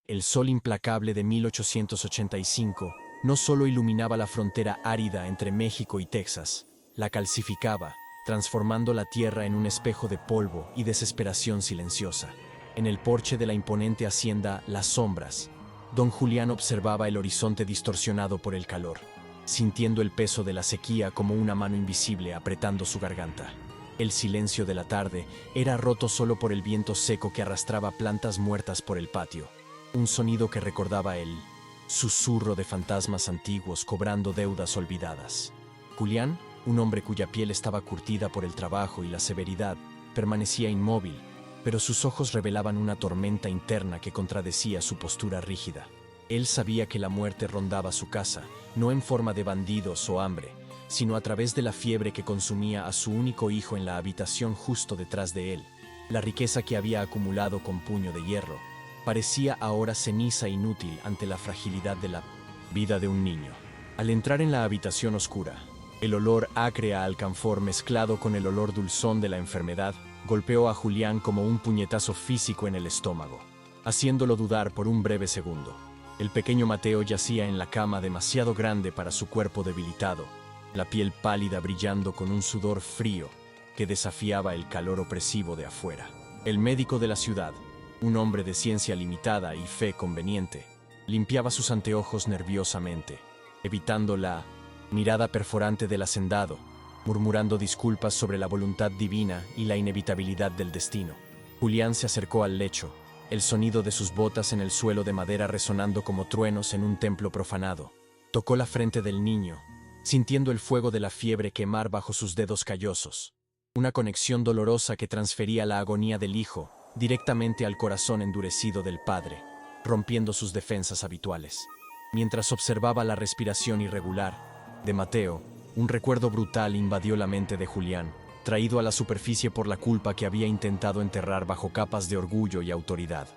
El sol implacable de 1885 no solo iluminaba la frontera árida entre México y Texas, la calcificaba, transformando la tierra en un espejo de polvo y desesperación silenciosa. En el porche de la imponente hacienda Las Sombras, don Julián observaba el horizonte distorsionado por el calor, sintiendo el peso de la sequía como una mano invisible apretando su garganta. El silencio de la tarde era roto solo por el viento seco que arrastraba plantas muertas por el patio, un sonido que recordaba el susurro de fantasmas antiguos cobrando deudas olvidadas. Julián, un hombre cuya piel estaba curtida por el trabajo y la severidad, permanecía inmóvil, pero sus ojos revelaban una tormenta interna que contradecía su postura rígida. Él sabía que la muerte rondaba su casa, no en forma de bandidos o hambre, sino a través de la fiebre que consumía a su único hijo en la habitación justo detrás de él. La riqueza que había acumulado con puño de hierro parecía ahora ceniza inútil ante la fragilidad de la vida de un niño. Al entrar en la habitación oscura, el olor acre a alcanfor mezclado con el olor dulzón de la enfermedad golpeó a Julián como un puñetazo físico en el estómago, haciéndolo dudar por un breve segundo. El pequeño Mateo yacía en la cama demasiado grande para su cuerpo debilitado, la piel pálida brillando con un sudor frío que desafiaba el calor opresivo de afuera. El médico de la ciudad, un hombre de ciencia limitada y fe conveniente, limpiaba sus anteojos nerviosamente, evitando la mirada perforante del hacendado, murmurando disculpas sobre la voluntad divina y la inevitabilidad del destino. Julián se acercó al lecho, el sonido de sus botas en el suelo de madera resonando como truenos en un templo profanado. Tocó la frente del niño, sintiendo el fuego de la fiebre quemar bajo sus dedos callosos, una conexión dolorosa que transfería la agonía del hijo directamente al corazón endurecido del padre, rompiendo sus defensas habituales. Mientras observaba la respiración irregular de Mateo, un recuerdo brutal invadió la mente de Julián, traído a la superficie por la culpa que había intentado enterrar bajo capas de orgullo y autoridad.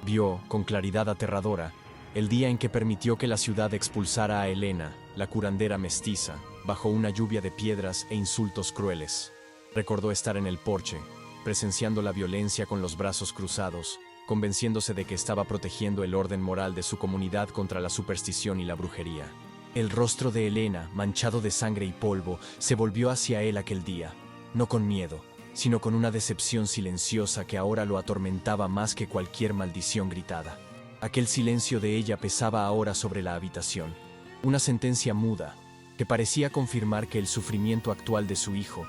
Vio, con claridad aterradora, el día en que permitió que la ciudad expulsara a Elena, la curandera mestiza, bajo una lluvia de piedras e insultos crueles. Recordó estar en el porche, presenciando la violencia con los brazos cruzados, convenciéndose de que estaba protegiendo el orden moral de su comunidad contra la superstición y la brujería. El rostro de Elena, manchado de sangre y polvo, se volvió hacia él aquel día, no con miedo, sino con una decepción silenciosa que ahora lo atormentaba más que cualquier maldición gritada. Aquel silencio de ella pesaba ahora sobre la habitación, una sentencia muda que parecía confirmar que el sufrimiento actual de su hijo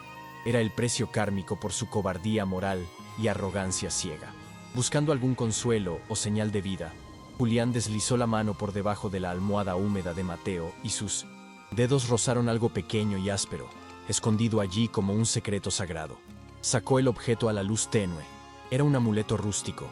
era el precio kármico por su cobardía moral y arrogancia ciega. Buscando algún consuelo o señal de vida, Julián deslizó la mano por debajo de la almohada húmeda de Mateo y sus dedos rozaron algo pequeño y áspero, escondido allí como un secreto sagrado. Sacó el objeto a la luz tenue. Era un amuleto rústico,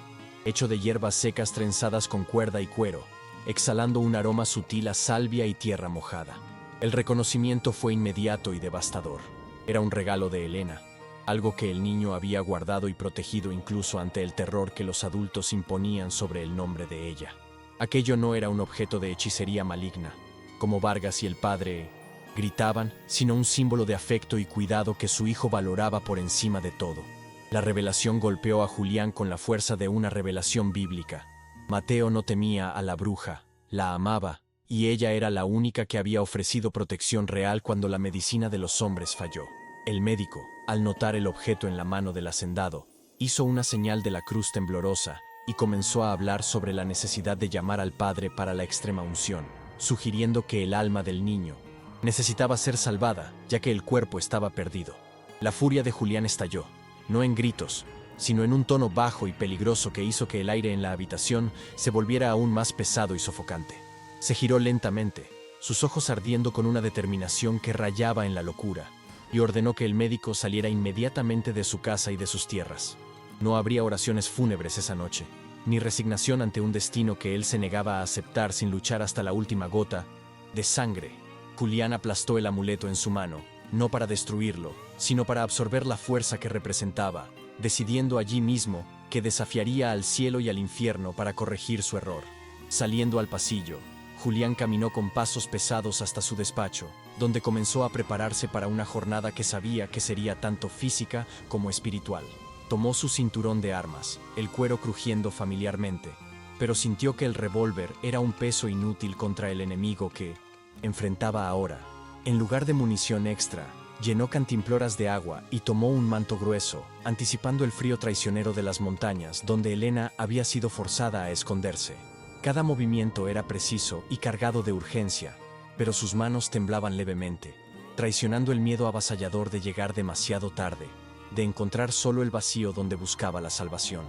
hecho de hierbas secas trenzadas con cuerda y cuero, exhalando un aroma sutil a salvia y tierra mojada. El reconocimiento fue inmediato y devastador. Era un regalo de Elena, algo que el niño había guardado y protegido incluso ante el terror que los adultos imponían sobre el nombre de ella. Aquello no era un objeto de hechicería maligna, como Vargas y el padre gritaban, sino un símbolo de afecto y cuidado que su hijo valoraba por encima de todo. La revelación golpeó a Julián con la fuerza de una revelación bíblica. Mateo no temía a la bruja, la amaba, y ella era la única que había ofrecido protección real cuando la medicina de los hombres falló. El médico, al notar el objeto en la mano del hacendado, hizo una señal de la cruz temblorosa y comenzó a hablar sobre la necesidad de llamar al Padre para la extrema unción, sugiriendo que el alma del niño necesitaba ser salvada, ya que el cuerpo estaba perdido. La furia de Julián estalló, no en gritos, sino en un tono bajo y peligroso que hizo que el aire en la habitación se volviera aún más pesado y sofocante. Se giró lentamente, sus ojos ardiendo con una determinación que rayaba en la locura, y ordenó que el médico saliera inmediatamente de su casa y de sus tierras. No habría oraciones fúnebres esa noche, ni resignación ante un destino que él se negaba a aceptar sin luchar hasta la última gota de sangre. Julián aplastó el amuleto en su mano, no para destruirlo, sino para absorber la fuerza que representaba, decidiendo allí mismo que desafiaría al cielo y al infierno para corregir su error. Saliendo al pasillo, Julián caminó con pasos pesados hasta su despacho, donde comenzó a prepararse para una jornada que sabía que sería tanto física como espiritual. Tomó su cinturón de armas, el cuero crujiendo familiarmente, pero sintió que el revólver era un peso inútil contra el enemigo que enfrentaba ahora. En lugar de munición extra, llenó cantimploras de agua y tomó un manto grueso, anticipando el frío traicionero de las montañas donde Helena había sido forzada a esconderse. Cada movimiento era preciso y cargado de urgencia, pero sus manos temblaban levemente, traicionando el miedo avasallador de llegar demasiado tarde, de encontrar solo el vacío donde buscaba la salvación.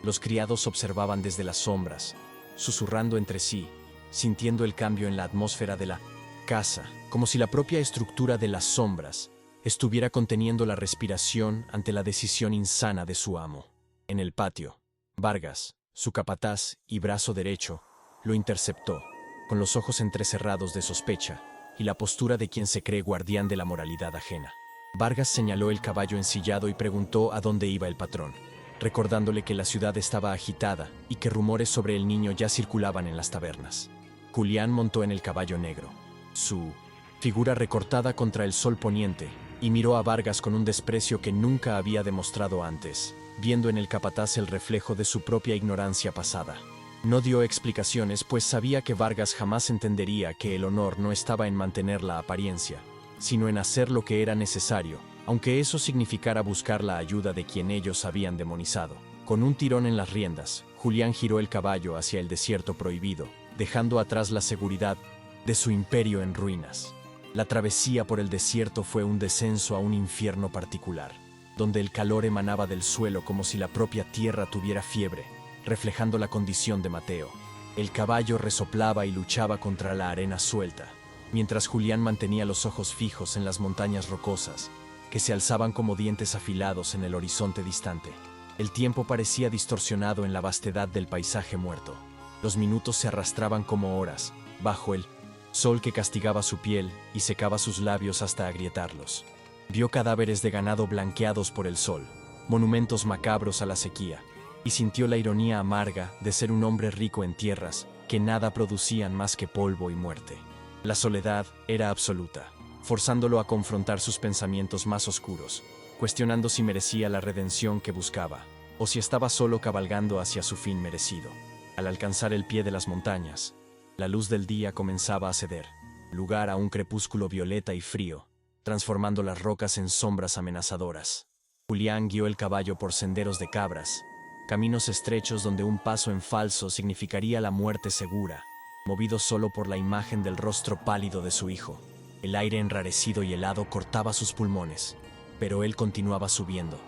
Los criados observaban desde las sombras, susurrando entre sí, sintiendo el cambio en la atmósfera de la casa, como si la propia estructura de las sombras estuviera conteniendo la respiración ante la decisión insana de su amo. En el patio, Vargas, su capataz y brazo derecho, lo interceptó, con los ojos entrecerrados de sospecha y la postura de quien se cree guardián de la moralidad ajena. Vargas señaló el caballo ensillado y preguntó a dónde iba el patrón, recordándole que la ciudad estaba agitada y que rumores sobre el niño ya circulaban en las tabernas. Julián montó en el caballo negro, su figura recortada contra el sol poniente, y miró a Vargas con un desprecio que nunca había demostrado antes, viendo en el capataz el reflejo de su propia ignorancia pasada. No dio explicaciones, pues sabía que Vargas jamás entendería que el honor no estaba en mantener la apariencia, sino en hacer lo que era necesario, aunque eso significara buscar la ayuda de quien ellos habían demonizado. Con un tirón en las riendas, Julián giró el caballo hacia el desierto prohibido, dejando atrás la seguridad de su imperio en ruinas. La travesía por el desierto fue un descenso a un infierno particular, donde el calor emanaba del suelo como si la propia tierra tuviera fiebre, reflejando la condición de Mateo. El caballo resoplaba y luchaba contra la arena suelta, mientras Julián mantenía los ojos fijos en las montañas rocosas, que se alzaban como dientes afilados en el horizonte distante. El tiempo parecía distorsionado en la vastedad del paisaje muerto. Los minutos se arrastraban como horas, bajo el sol que castigaba su piel y secaba sus labios hasta agrietarlos. Vio cadáveres de ganado blanqueados por el sol, monumentos macabros a la sequía, y sintió la ironía amarga de ser un hombre rico en tierras que nada producían más que polvo y muerte. La soledad era absoluta, forzándolo a confrontar sus pensamientos más oscuros, cuestionando si merecía la redención que buscaba, o si estaba solo cabalgando hacia su fin merecido. Al alcanzar el pie de las montañas, la luz del día comenzaba a ceder, lugar a un crepúsculo violeta y frío, transformando las rocas en sombras amenazadoras. Julián guió el caballo por senderos de cabras, caminos estrechos donde un paso en falso significaría la muerte segura, movido solo por la imagen del rostro pálido de su hijo. El aire enrarecido y helado cortaba sus pulmones, pero él continuaba subiendo,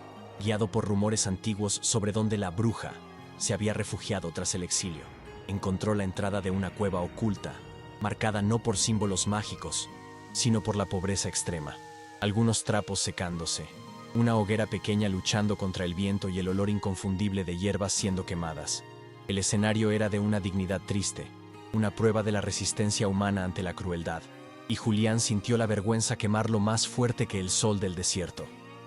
guiado por rumores antiguos sobre donde la bruja se había refugiado tras el exilio. Encontró la entrada de una cueva oculta, marcada no por símbolos mágicos, sino por la pobreza extrema. Algunos trapos secándose, una hoguera pequeña luchando contra el viento y el olor inconfundible de hierbas siendo quemadas. El escenario era de una dignidad triste, una prueba de la resistencia humana ante la crueldad, y Julián sintió la vergüenza quemarlo más fuerte que el sol del desierto.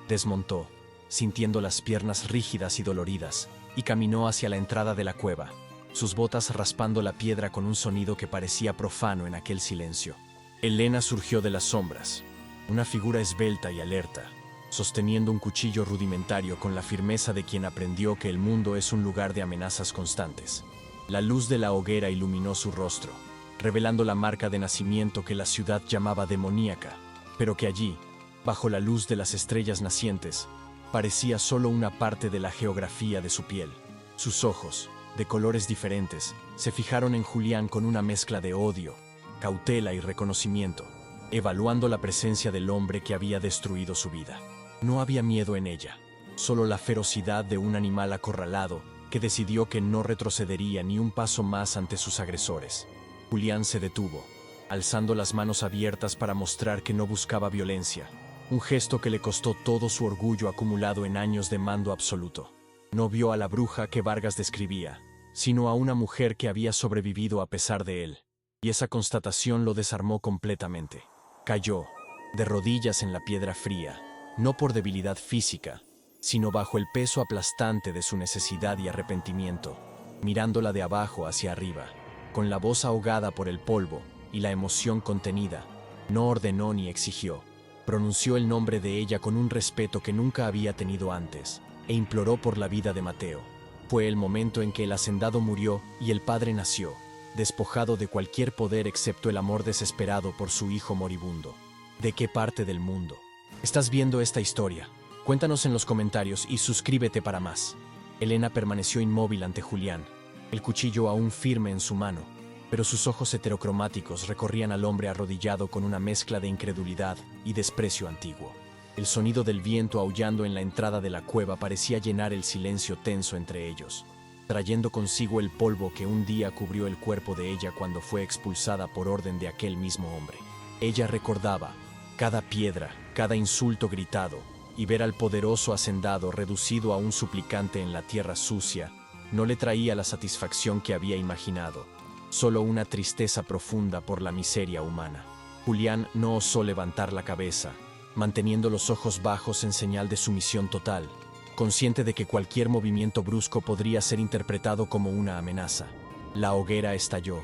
Desmontó, sintiendo las piernas rígidas y doloridas, y caminó hacia la entrada de la cueva, sus botas raspando la piedra con un sonido que parecía profano en aquel silencio. Helena surgió de las sombras, una figura esbelta y alerta, sosteniendo un cuchillo rudimentario con la firmeza de quien aprendió que el mundo es un lugar de amenazas constantes. La luz de la hoguera iluminó su rostro, revelando la marca de nacimiento que la ciudad llamaba demoníaca, pero que allí, bajo la luz de las estrellas nacientes, parecía solo una parte de la geografía de su piel. Sus ojos, de colores diferentes, se fijaron en Julián con una mezcla de odio, cautela y reconocimiento, evaluando la presencia del hombre que había destruido su vida. No había miedo en ella, solo la ferocidad de un animal acorralado que decidió que no retrocedería ni un paso más ante sus agresores. Julián se detuvo, alzando las manos abiertas para mostrar que no buscaba violencia, un gesto que le costó todo su orgullo acumulado en años de mando absoluto. No vio a la bruja que Vargas describía, sino a una mujer que había sobrevivido a pesar de él, y esa constatación lo desarmó completamente. Cayó, de rodillas en la piedra fría, no por debilidad física, sino bajo el peso aplastante de su necesidad y arrepentimiento, mirándola de abajo hacia arriba, con la voz ahogada por el polvo y la emoción contenida. No ordenó ni exigió, pronunció el nombre de ella con un respeto que nunca había tenido antes, e imploró por la vida de Mateo. Fue el momento en que el hacendado murió y el padre nació, despojado de cualquier poder excepto el amor desesperado por su hijo moribundo. ¿De qué parte del mundo estás viendo esta historia? Cuéntanos en los comentarios y suscríbete para más. Elena permaneció inmóvil ante Julián, el cuchillo aún firme en su mano, pero sus ojos heterocromáticos recorrían al hombre arrodillado con una mezcla de incredulidad y desprecio antiguo. El sonido del viento aullando en la entrada de la cueva parecía llenar el silencio tenso entre ellos, trayendo consigo el polvo que un día cubrió el cuerpo de ella cuando fue expulsada por orden de aquel mismo hombre. Ella recordaba cada piedra, cada insulto gritado, y ver al poderoso hacendado reducido a un suplicante en la tierra sucia no le traía la satisfacción que había imaginado, solo una tristeza profunda por la miseria humana. Julián no osó levantar la cabeza, manteniendo los ojos bajos en señal de sumisión total, consciente de que cualquier movimiento brusco podría ser interpretado como una amenaza. La hoguera estalló,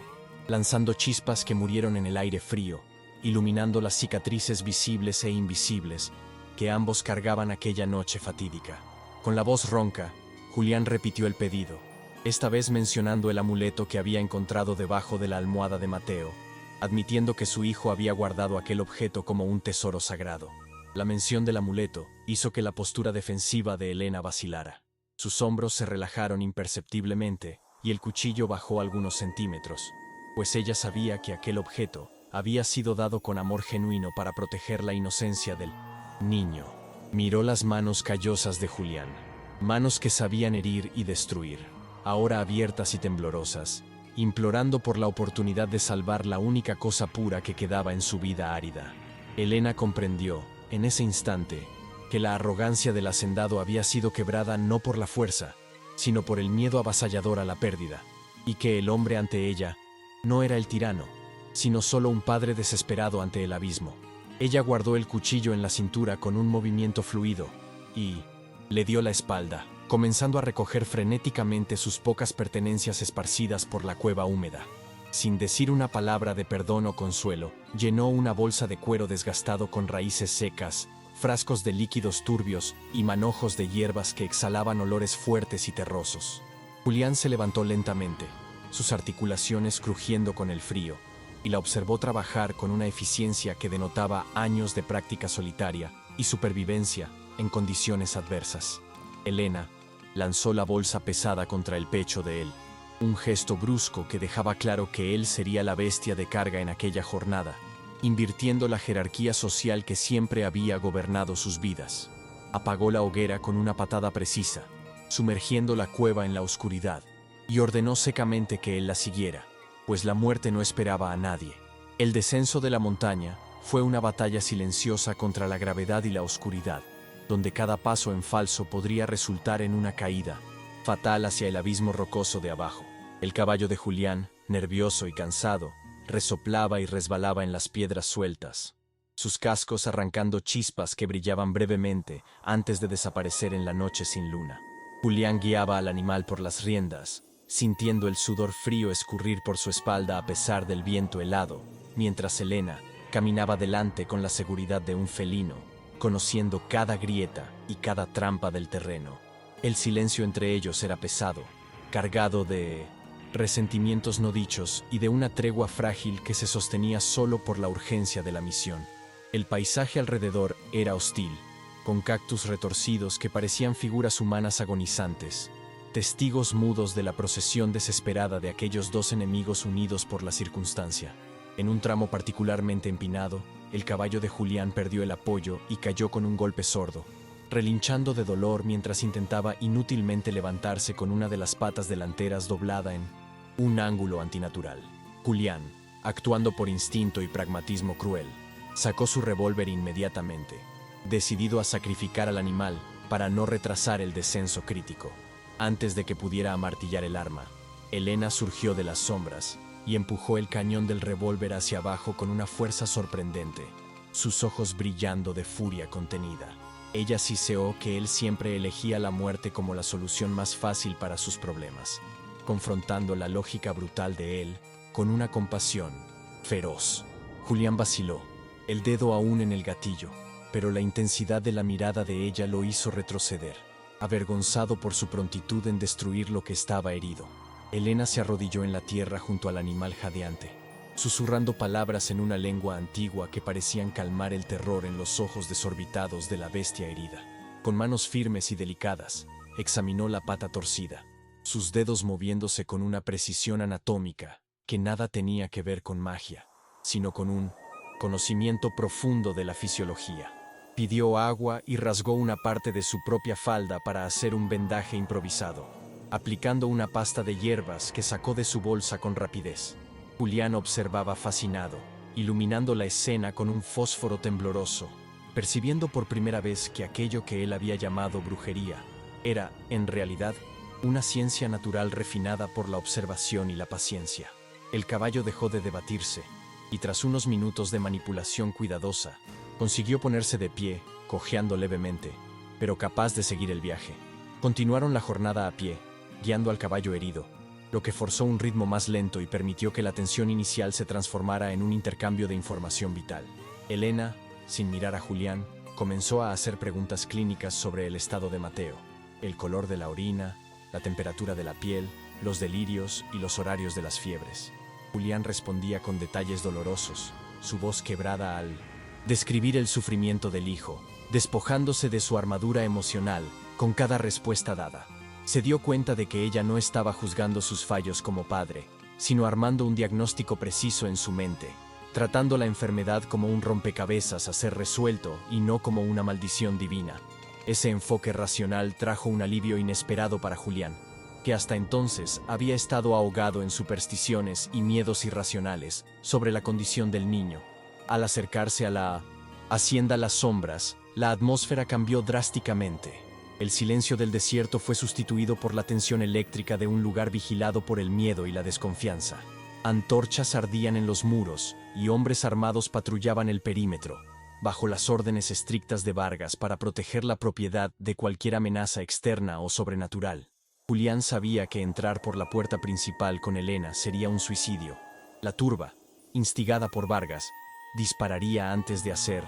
lanzando chispas que murieron en el aire frío, iluminando las cicatrices visibles e invisibles que ambos cargaban aquella noche fatídica. Con la voz ronca, Julián repitió el pedido, esta vez mencionando el amuleto que había encontrado debajo de la almohada de Mateo, admitiendo que su hijo había guardado aquel objeto como un tesoro sagrado. La mención del amuleto hizo que la postura defensiva de Elena vacilara. Sus hombros se relajaron imperceptiblemente y el cuchillo bajó algunos centímetros, pues ella sabía que aquel objeto había sido dado con amor genuino para proteger la inocencia del niño. Miró las manos callosas de Julián, manos que sabían herir y destruir, ahora abiertas y temblorosas, implorando por la oportunidad de salvar la única cosa pura que quedaba en su vida árida. Elena comprendió, en ese instante, que la arrogancia del hacendado había sido quebrada no por la fuerza, sino por el miedo avasallador a la pérdida, y que el hombre ante ella no era el tirano, sino solo un padre desesperado ante el abismo. Ella guardó el cuchillo en la cintura con un movimiento fluido, y le dio la espalda, comenzando a recoger frenéticamente sus pocas pertenencias esparcidas por la cueva húmeda. Sin decir una palabra de perdón o consuelo, llenó una bolsa de cuero desgastado con raíces secas, frascos de líquidos turbios y manojos de hierbas que exhalaban olores fuertes y terrosos. Julián se levantó lentamente, sus articulaciones crujiendo con el frío, y la observó trabajar con una eficiencia que denotaba años de práctica solitaria y supervivencia en condiciones adversas. Elena lanzó la bolsa pesada contra el pecho de él, un gesto brusco que dejaba claro que él sería la bestia de carga en aquella jornada, invirtiendo la jerarquía social que siempre había gobernado sus vidas. Apagó la hoguera con una patada precisa, sumergiendo la cueva en la oscuridad, y ordenó secamente que él la siguiera, pues la muerte no esperaba a nadie. El descenso de la montaña fue una batalla silenciosa contra la gravedad y la oscuridad, donde cada paso en falso podría resultar en una caída fatal hacia el abismo rocoso de abajo. El caballo de Julián, nervioso y cansado, resoplaba y resbalaba en las piedras sueltas, sus cascos arrancando chispas que brillaban brevemente antes de desaparecer en la noche sin luna. Julián guiaba al animal por las riendas, sintiendo el sudor frío escurrir por su espalda a pesar del viento helado, mientras Elena caminaba delante con la seguridad de un felino, conociendo cada grieta y cada trampa del terreno. El silencio entre ellos era pesado, cargado de resentimientos no dichos y de una tregua frágil que se sostenía solo por la urgencia de la misión. El paisaje alrededor era hostil, con cactus retorcidos que parecían figuras humanas agonizantes, testigos mudos de la procesión desesperada de aquellos dos enemigos unidos por la circunstancia. En un tramo particularmente empinado, el caballo de Julián perdió el apoyo y cayó con un golpe sordo, relinchando de dolor mientras intentaba inútilmente levantarse con una de las patas delanteras doblada en un ángulo antinatural. Julián, actuando por instinto y pragmatismo cruel, sacó su revólver inmediatamente, decidido a sacrificar al animal para no retrasar el descenso crítico. Antes de que pudiera amartillar el arma, Elena surgió de las sombras y empujó el cañón del revólver hacia abajo con una fuerza sorprendente, sus ojos brillando de furia contenida. Ella siseó que él siempre elegía la muerte como la solución más fácil para sus problemas, confrontando la lógica brutal de él con una compasión feroz. Julián vaciló, el dedo aún en el gatillo, pero la intensidad de la mirada de ella lo hizo retroceder. avergonzado por su prontitud en destruir lo que estaba herido. Elena se arrodilló en la tierra junto al animal jadeante, susurrando palabras en una lengua antigua que parecían calmar el terror en los ojos desorbitados de la bestia herida. Con manos firmes y delicadas, examinó la pata torcida, sus dedos moviéndose con una precisión anatómica que nada tenía que ver con magia, sino con un conocimiento profundo de la fisiología. Pidió agua y rasgó una parte de su propia falda para hacer un vendaje improvisado, aplicando una pasta de hierbas que sacó de su bolsa con rapidez. Julián observaba fascinado, iluminando la escena con un fósforo tembloroso, percibiendo por primera vez que aquello que él había llamado brujería era, en realidad, una ciencia natural refinada por la observación y la paciencia. El caballo dejó de debatirse, y tras unos minutos de manipulación cuidadosa, consiguió ponerse de pie, cojeando levemente, pero capaz de seguir el viaje. Continuaron la jornada a pie, guiando al caballo herido, lo que forzó un ritmo más lento y permitió que la tensión inicial se transformara en un intercambio de información vital. Elena, sin mirar a Julián, comenzó a hacer preguntas clínicas sobre el estado de Mateo, el color de la orina, la temperatura de la piel, los delirios y los horarios de las fiebres. Julián respondía con detalles dolorosos, su voz quebrada al describir el sufrimiento del hijo, despojándose de su armadura emocional con cada respuesta dada. Se dio cuenta de que ella no estaba juzgando sus fallos como padre, sino armando un diagnóstico preciso en su mente, tratando la enfermedad como un rompecabezas a ser resuelto y no como una maldición divina. Ese enfoque racional trajo un alivio inesperado para Julián, que hasta entonces había estado ahogado en supersticiones y miedos irracionales sobre la condición del niño. Al acercarse a la Hacienda Las Sombras, la atmósfera cambió drásticamente. El silencio del desierto fue sustituido por la tensión eléctrica de un lugar vigilado por el miedo y la desconfianza. Antorchas ardían en los muros y hombres armados patrullaban el perímetro, bajo las órdenes estrictas de Vargas para proteger la propiedad de cualquier amenaza externa o sobrenatural. Julián sabía que entrar por la puerta principal con Elena sería un suicidio. La turba, instigada por Vargas, dispararía antes de hacer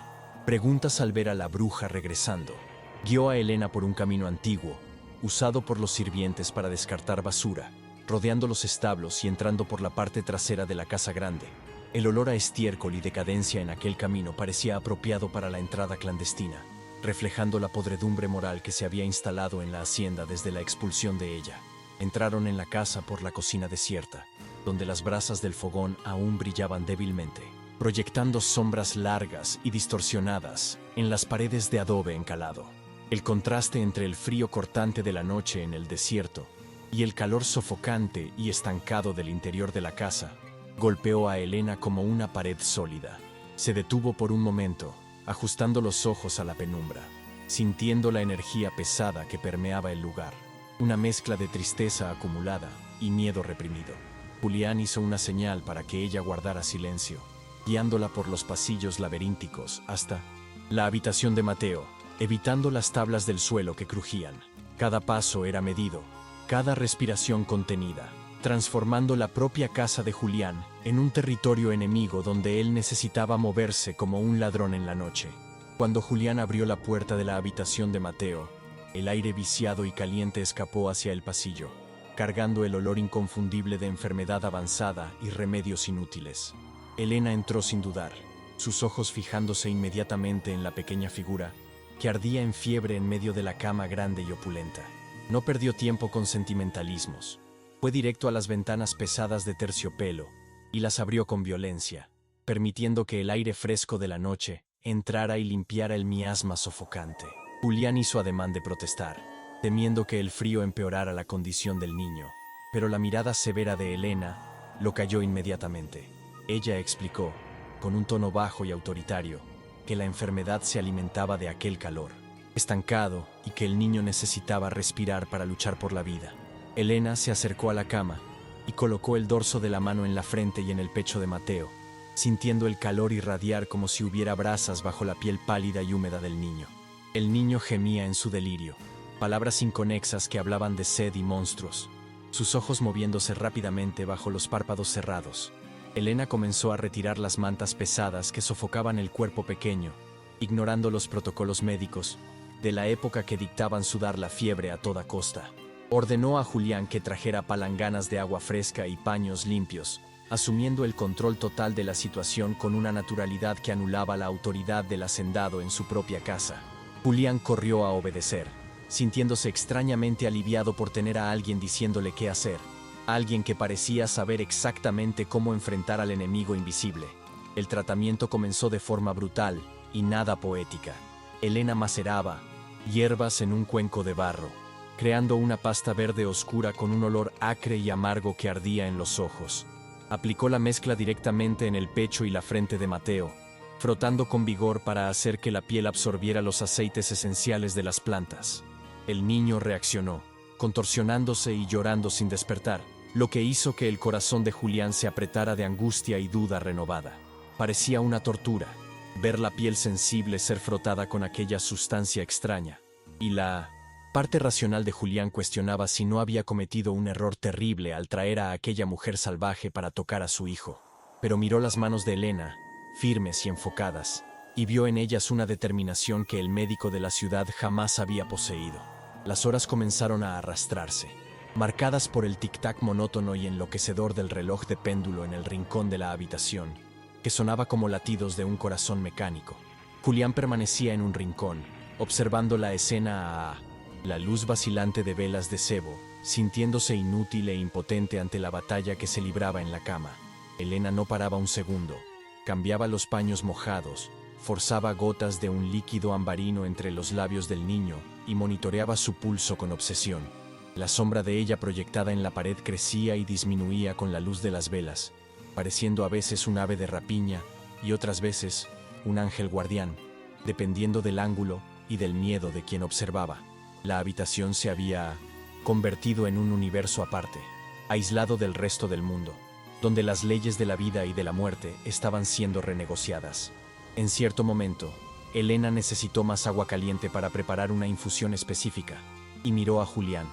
preguntas al ver a la bruja regresando. Guió a Elena por un camino antiguo, usado por los sirvientes para descartar basura, rodeando los establos y entrando por la parte trasera de la casa grande. El olor a estiércol y decadencia en aquel camino parecía apropiado para la entrada clandestina, reflejando la podredumbre moral que se había instalado en la hacienda desde la expulsión de ella. Entraron en la casa por la cocina desierta, donde las brasas del fogón aún brillaban débilmente, proyectando sombras largas y distorsionadas en las paredes de adobe encalado. El contraste entre el frío cortante de la noche en el desierto y el calor sofocante y estancado del interior de la casa golpeó a Elena como una pared sólida. Se detuvo por un momento, ajustando los ojos a la penumbra, sintiendo la energía pesada que permeaba el lugar, una mezcla de tristeza acumulada y miedo reprimido. Julián hizo una señal para que ella guardara silencio, guiándola por los pasillos laberínticos hasta la habitación de Mateo, evitando las tablas del suelo que crujían. Cada paso era medido, cada respiración contenida, transformando la propia casa de Julián en un territorio enemigo donde él necesitaba moverse como un ladrón en la noche. Cuando Julián abrió la puerta de la habitación de Mateo, el aire viciado y caliente escapó hacia el pasillo, cargando el olor inconfundible de enfermedad avanzada y remedios inútiles. Elena entró sin dudar, sus ojos fijándose inmediatamente en la pequeña figura que ardía en fiebre en medio de la cama grande y opulenta. No perdió tiempo con sentimentalismos. Fue directo a las ventanas pesadas de terciopelo y las abrió con violencia, permitiendo que el aire fresco de la noche entrara y limpiara el miasma sofocante. Julián hizo ademán de protestar, temiendo que el frío empeorara la condición del niño, pero la mirada severa de Elena lo calló inmediatamente. Ella explicó, con un tono bajo y autoritario, que la enfermedad se alimentaba de aquel calor estancado y que el niño necesitaba respirar para luchar por la vida. Elena se acercó a la cama y colocó el dorso de la mano en la frente y en el pecho de Mateo, sintiendo el calor irradiar como si hubiera brasas bajo la piel pálida y húmeda del niño. El niño gemía en su delirio, palabras inconexas que hablaban de sed y monstruos, sus ojos moviéndose rápidamente bajo los párpados cerrados. Elena comenzó a retirar las mantas pesadas que sofocaban el cuerpo pequeño, ignorando los protocolos médicos, de la época que dictaban sudar la fiebre a toda costa. Ordenó a Julián que trajera palanganas de agua fresca y paños limpios, asumiendo el control total de la situación con una naturalidad que anulaba la autoridad del hacendado en su propia casa. Julián corrió a obedecer, sintiéndose extrañamente aliviado por tener a alguien diciéndole qué hacer, alguien que parecía saber exactamente cómo enfrentar al enemigo invisible. El tratamiento comenzó de forma brutal y nada poética. Elena maceraba hierbas en un cuenco de barro, creando una pasta verde oscura con un olor acre y amargo que ardía en los ojos. Aplicó la mezcla directamente en el pecho y la frente de Mateo, frotando con vigor para hacer que la piel absorbiera los aceites esenciales de las plantas. El niño reaccionó, contorsionándose y llorando sin despertar, lo que hizo que el corazón de Julián se apretara de angustia y duda renovada. Parecía una tortura, ver la piel sensible ser frotada con aquella sustancia extraña, y la parte racional de Julián cuestionaba si no había cometido un error terrible al traer a aquella mujer salvaje para tocar a su hijo. Pero miró las manos de Elena, firmes y enfocadas, y vio en ellas una determinación que el médico de la ciudad jamás había poseído. Las horas comenzaron a arrastrarse, marcadas por el tic-tac monótono y enloquecedor del reloj de péndulo en el rincón de la habitación, que sonaba como latidos de un corazón mecánico. Julián permanecía en un rincón, observando la escena a la luz vacilante de velas de sebo, sintiéndose inútil e impotente ante la batalla que se libraba en la cama. Elena no paraba un segundo, cambiaba los paños mojados, forzaba gotas de un líquido ambarino entre los labios del niño y monitoreaba su pulso con obsesión. La sombra de ella proyectada en la pared crecía y disminuía con la luz de las velas, pareciendo a veces un ave de rapiña y otras veces un ángel guardián, dependiendo del ángulo y del miedo de quien observaba. La habitación se había convertido en un universo aparte, aislado del resto del mundo, donde las leyes de la vida y de la muerte estaban siendo renegociadas. En cierto momento, Elena necesitó más agua caliente para preparar una infusión específica, y miró a Julián,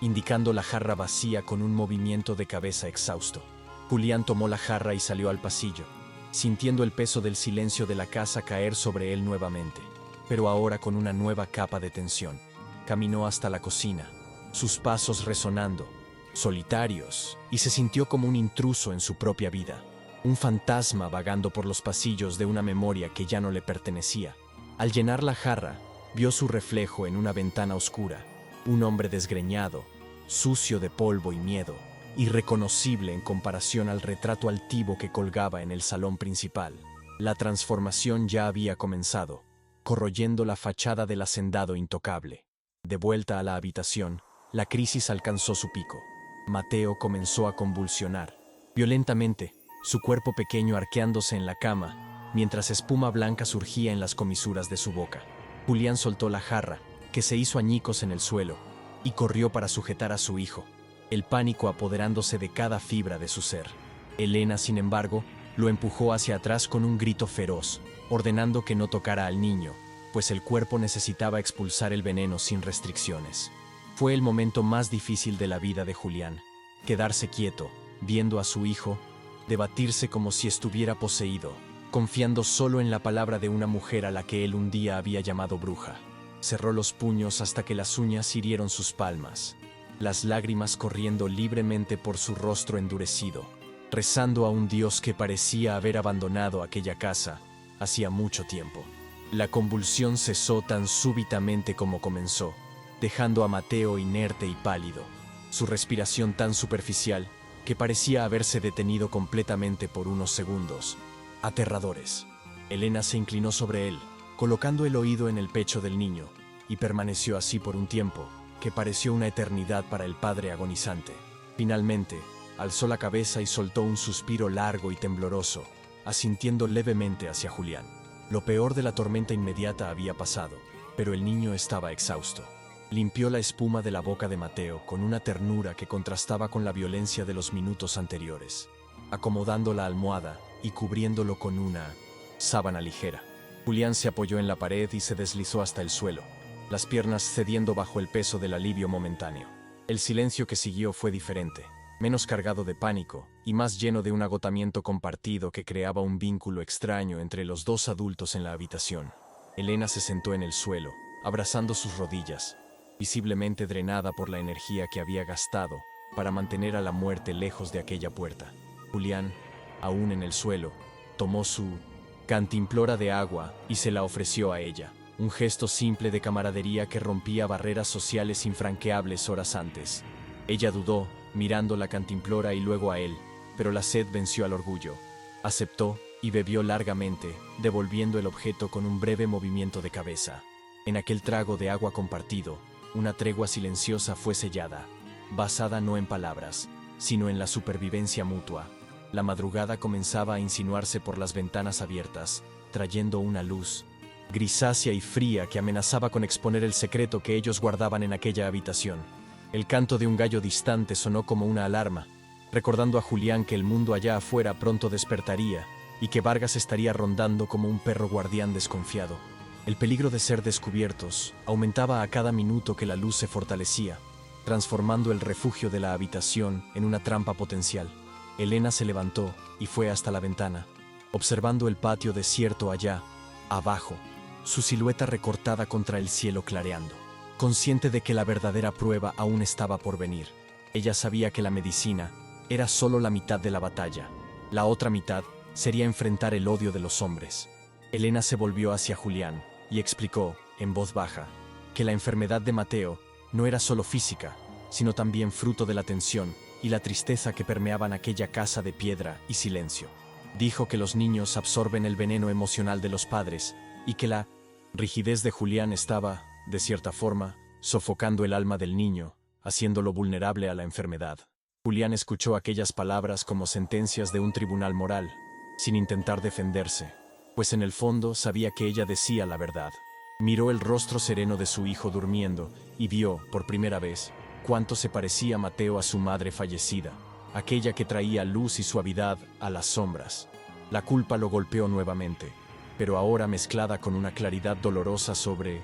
indicando la jarra vacía con un movimiento de cabeza exhausto. Julián tomó la jarra y salió al pasillo, sintiendo el peso del silencio de la casa caer sobre él nuevamente, pero ahora con una nueva capa de tensión. Caminó hasta la cocina, sus pasos resonando, solitarios, y se sintió como un intruso en su propia vida, un fantasma vagando por los pasillos de una memoria que ya no le pertenecía. Al llenar la jarra, vio su reflejo en una ventana oscura, un hombre desgreñado, sucio de polvo y miedo, irreconocible en comparación al retrato altivo que colgaba en el salón principal. La transformación ya había comenzado, corroyendo la fachada del hacendado intocable. De vuelta a la habitación, la crisis alcanzó su pico. Mateo comenzó a convulsionar violentamente, su cuerpo pequeño arqueándose en la cama, mientras espuma blanca surgía en las comisuras de su boca. Julián soltó la jarra, que se hizo añicos en el suelo, y corrió para sujetar a su hijo, el pánico apoderándose de cada fibra de su ser. Elena, sin embargo, lo empujó hacia atrás con un grito feroz, ordenando que no tocara al niño, pues el cuerpo necesitaba expulsar el veneno sin restricciones. Fue el momento más difícil de la vida de Julián, quedarse quieto, viendo a su hijo, debatirse como si estuviera poseído, confiando solo en la palabra de una mujer a la que él un día había llamado bruja. Cerró los puños hasta que las uñas hirieron sus palmas, las lágrimas corriendo libremente por su rostro endurecido, rezando a un Dios que parecía haber abandonado aquella casa hacía mucho tiempo. La convulsión cesó tan súbitamente como comenzó, dejando a Mateo inerte y pálido, su respiración tan superficial que parecía haberse detenido completamente por unos segundos, aterradores. Elena se inclinó sobre él, colocando el oído en el pecho del niño, y permaneció así por un tiempo que pareció una eternidad para el padre agonizante. Finalmente, alzó la cabeza y soltó un suspiro largo y tembloroso, asintiendo levemente hacia Julián. Lo peor de la tormenta inmediata había pasado, pero el niño estaba exhausto. Limpió la espuma de la boca de Mateo con una ternura que contrastaba con la violencia de los minutos anteriores, acomodando la almohada y cubriéndolo con una sábana ligera. Julián se apoyó en la pared y se deslizó hasta el suelo, las piernas cediendo bajo el peso del alivio momentáneo. El silencio que siguió fue diferente, menos cargado de pánico y más lleno de un agotamiento compartido que creaba un vínculo extraño entre los dos adultos en la habitación. Elena se sentó en el suelo, abrazando sus rodillas, visiblemente drenada por la energía que había gastado para mantener a la muerte lejos de aquella puerta. Julián, aún en el suelo, tomó su cantimplora de agua y se la ofreció a ella, un gesto simple de camaradería que rompía barreras sociales infranqueables horas antes. Ella dudó, mirando la cantimplora y luego a él, pero la sed venció al orgullo. Aceptó y bebió largamente, devolviendo el objeto con un breve movimiento de cabeza. En aquel trago de agua compartido, una tregua silenciosa fue sellada, basada no en palabras, sino en la supervivencia mutua. La madrugada comenzaba a insinuarse por las ventanas abiertas, trayendo una luz grisácea y fría que amenazaba con exponer el secreto que ellos guardaban en aquella habitación. El canto de un gallo distante sonó como una alarma, recordando a Julián que el mundo allá afuera pronto despertaría y que Vargas estaría rondando como un perro guardián desconfiado. El peligro de ser descubiertos aumentaba a cada minuto que la luz se fortalecía, transformando el refugio de la habitación en una trampa potencial. Elena se levantó y fue hasta la ventana, observando el patio desierto allá, abajo, su silueta recortada contra el cielo clareando. Consciente de que la verdadera prueba aún estaba por venir, ella sabía que la medicina era solo la mitad de la batalla. La otra mitad sería enfrentar el odio de los hombres. Elena se volvió hacia Julián y explicó, en voz baja, que la enfermedad de Mateo no era solo física, sino también fruto de la tensión y la tristeza que permeaban aquella casa de piedra y silencio. Dijo que los niños absorben el veneno emocional de los padres y que la rigidez de Julián estaba, de cierta forma, sofocando el alma del niño, haciéndolo vulnerable a la enfermedad. Julián escuchó aquellas palabras como sentencias de un tribunal moral, sin intentar defenderse, pues en el fondo sabía que ella decía la verdad. Miró el rostro sereno de su hijo durmiendo y vio, por primera vez, cuánto se parecía Mateo a su madre fallecida, aquella que traía luz y suavidad a las sombras. La culpa lo golpeó nuevamente, pero ahora mezclada con una claridad dolorosa sobre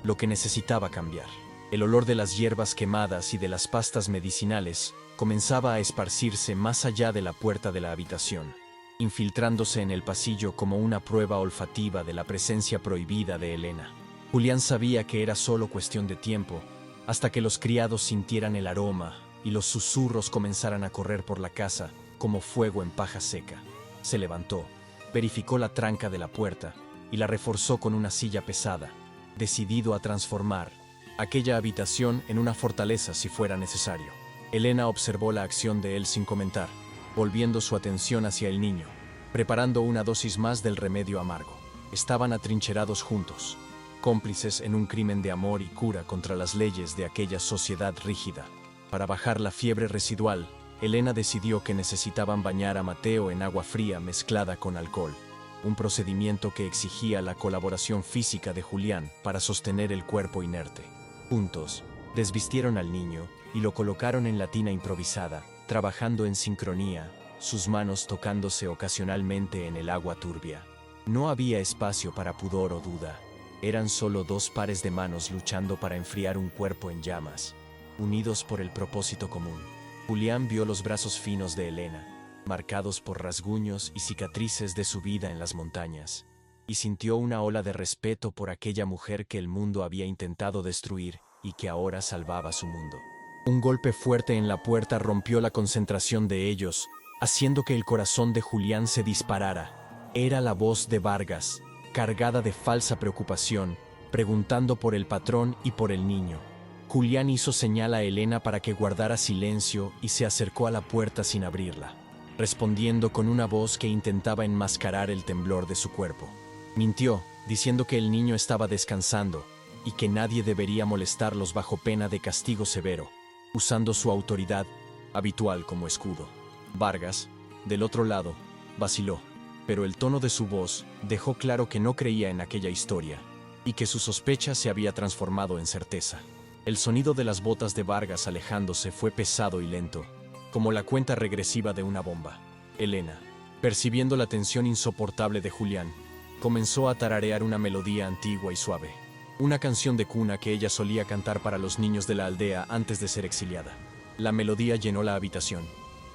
lo que necesitaba cambiar. El olor de las hierbas quemadas y de las pastas medicinales comenzaba a esparcirse más allá de la puerta de la habitación, infiltrándose en el pasillo como una prueba olfativa de la presencia prohibida de Elena. Julián sabía que era solo cuestión de tiempo, hasta que los criados sintieran el aroma y los susurros comenzaran a correr por la casa como fuego en paja seca. Se levantó, verificó la tranca de la puerta y la reforzó con una silla pesada, decidido a transformar aquella habitación en una fortaleza si fuera necesario. Elena observó la acción de él sin comentar, volviendo su atención hacia el niño, preparando una dosis más del remedio amargo. Estaban atrincherados juntos, cómplices en un crimen de amor y cura contra las leyes de aquella sociedad rígida. Para bajar la fiebre residual, Elena decidió que necesitaban bañar a Mateo en agua fría mezclada con alcohol, un procedimiento que exigía la colaboración física de Julián para sostener el cuerpo inerte. Juntos, desvistieron al niño y lo colocaron en la tina improvisada, trabajando en sincronía, sus manos tocándose ocasionalmente en el agua turbia. No había espacio para pudor o duda. Eran solo dos pares de manos luchando para enfriar un cuerpo en llamas, unidos por el propósito común. Julián vio los brazos finos de Elena, marcados por rasguños y cicatrices de su vida en las montañas, y sintió una ola de respeto por aquella mujer que el mundo había intentado destruir y que ahora salvaba su mundo. Un golpe fuerte en la puerta rompió la concentración de ellos, haciendo que el corazón de Julián se disparara. Era la voz de Vargas, cargada de falsa preocupación, preguntando por el patrón y por el niño. Julián hizo señal a Elena para que guardara silencio y se acercó a la puerta sin abrirla, respondiendo con una voz que intentaba enmascarar el temblor de su cuerpo. Mintió, diciendo que el niño estaba descansando y que nadie debería molestarlos bajo pena de castigo severo, usando su autoridad habitual como escudo. Vargas, del otro lado, vaciló, pero el tono de su voz dejó claro que no creía en aquella historia y que su sospecha se había transformado en certeza. El sonido de las botas de Vargas alejándose fue pesado y lento, como la cuenta regresiva de una bomba. Elena, percibiendo la tensión insoportable de Julián, comenzó a tararear una melodía antigua y suave, una canción de cuna que ella solía cantar para los niños de la aldea antes de ser exiliada. La melodía llenó la habitación,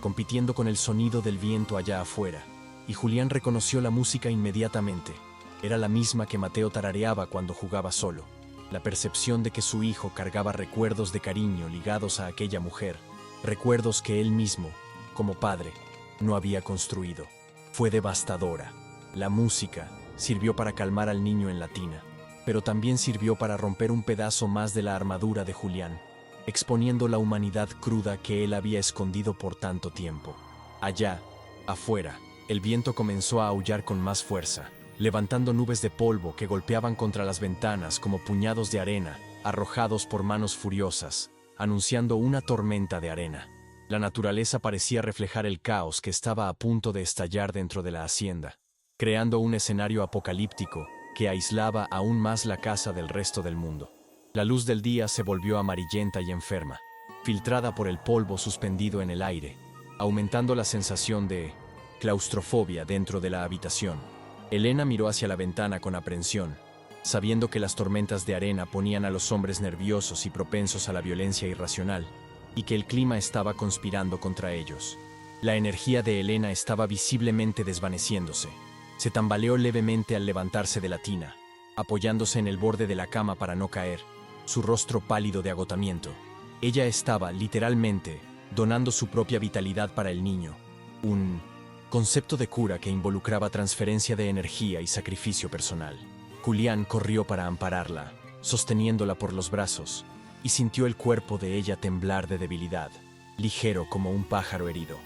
compitiendo con el sonido del viento allá afuera, y Julián reconoció la música inmediatamente. Era la misma que Mateo tarareaba cuando jugaba solo. La percepción de que su hijo cargaba recuerdos de cariño ligados a aquella mujer, recuerdos que él mismo, como padre, no había construido, fue devastadora. La música sirvió para calmar al niño en la tina, pero también sirvió para romper un pedazo más de la armadura de Julián, exponiendo la humanidad cruda que él había escondido por tanto tiempo. Allá, afuera, el viento comenzó a aullar con más fuerza, levantando nubes de polvo que golpeaban contra las ventanas como puñados de arena, arrojados por manos furiosas, anunciando una tormenta de arena. La naturaleza parecía reflejar el caos que estaba a punto de estallar dentro de la hacienda, creando un escenario apocalíptico que aislaba aún más la casa del resto del mundo. La luz del día se volvió amarillenta y enferma, filtrada por el polvo suspendido en el aire, aumentando la sensación de claustrofobia dentro de la habitación. Elena miró hacia la ventana con aprensión, sabiendo que las tormentas de arena ponían a los hombres nerviosos y propensos a la violencia irracional, y que el clima estaba conspirando contra ellos. La energía de Elena estaba visiblemente desvaneciéndose. Se tambaleó levemente al levantarse de la tina, apoyándose en el borde de la cama para no caer, su rostro pálido de agotamiento. Ella estaba, literalmente, donando su propia vitalidad para el niño. Un concepto de cura que involucraba transferencia de energía y sacrificio personal. Julián corrió para ampararla, sosteniéndola por los brazos, y sintió el cuerpo de ella temblar de debilidad, ligero como un pájaro herido.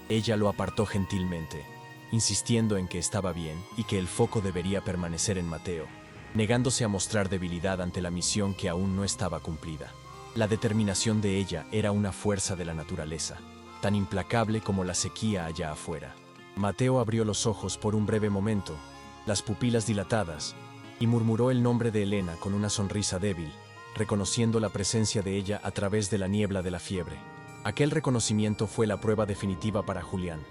Ella lo apartó gentilmente, insistiendo en que estaba bien y que el foco debería permanecer en Mateo, negándose a mostrar debilidad ante la misión que aún no estaba cumplida. La determinación de ella era una fuerza de la naturaleza, tan implacable como la sequía allá afuera. Mateo abrió los ojos por un breve momento, las pupilas dilatadas, y murmuró el nombre de Elena con una sonrisa débil, reconociendo la presencia de ella a través de la niebla de la fiebre. Aquel reconocimiento fue la prueba definitiva para Julián.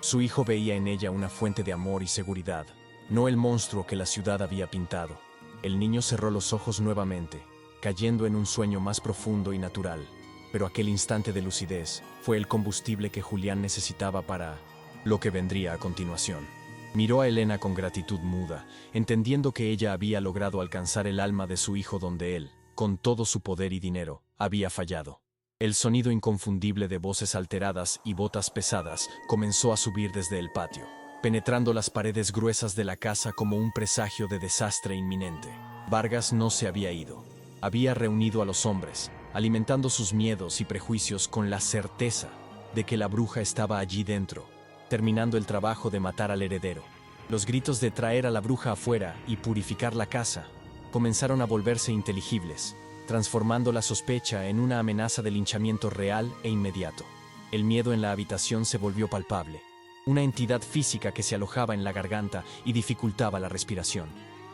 Su hijo veía en ella una fuente de amor y seguridad, no el monstruo que la ciudad había pintado. El niño cerró los ojos nuevamente, cayendo en un sueño más profundo y natural, pero aquel instante de lucidez fue el combustible que Julián necesitaba para lo que vendría a continuación. Miró a Elena con gratitud muda, entendiendo que ella había logrado alcanzar el alma de su hijo donde él, con todo su poder y dinero, había fallado. El sonido inconfundible de voces alteradas y botas pesadas comenzó a subir desde el patio, penetrando las paredes gruesas de la casa como un presagio de desastre inminente. Vargas no se había ido. Había reunido a los hombres, alimentando sus miedos y prejuicios con la certeza de que la bruja estaba allí dentro, terminando el trabajo de matar al heredero. Los gritos de traer a la bruja afuera y purificar la casa comenzaron a volverse inteligibles, transformando la sospecha en una amenaza de linchamiento real e inmediato. El miedo en la habitación se volvió palpable, una entidad física que se alojaba en la garganta y dificultaba la respiración.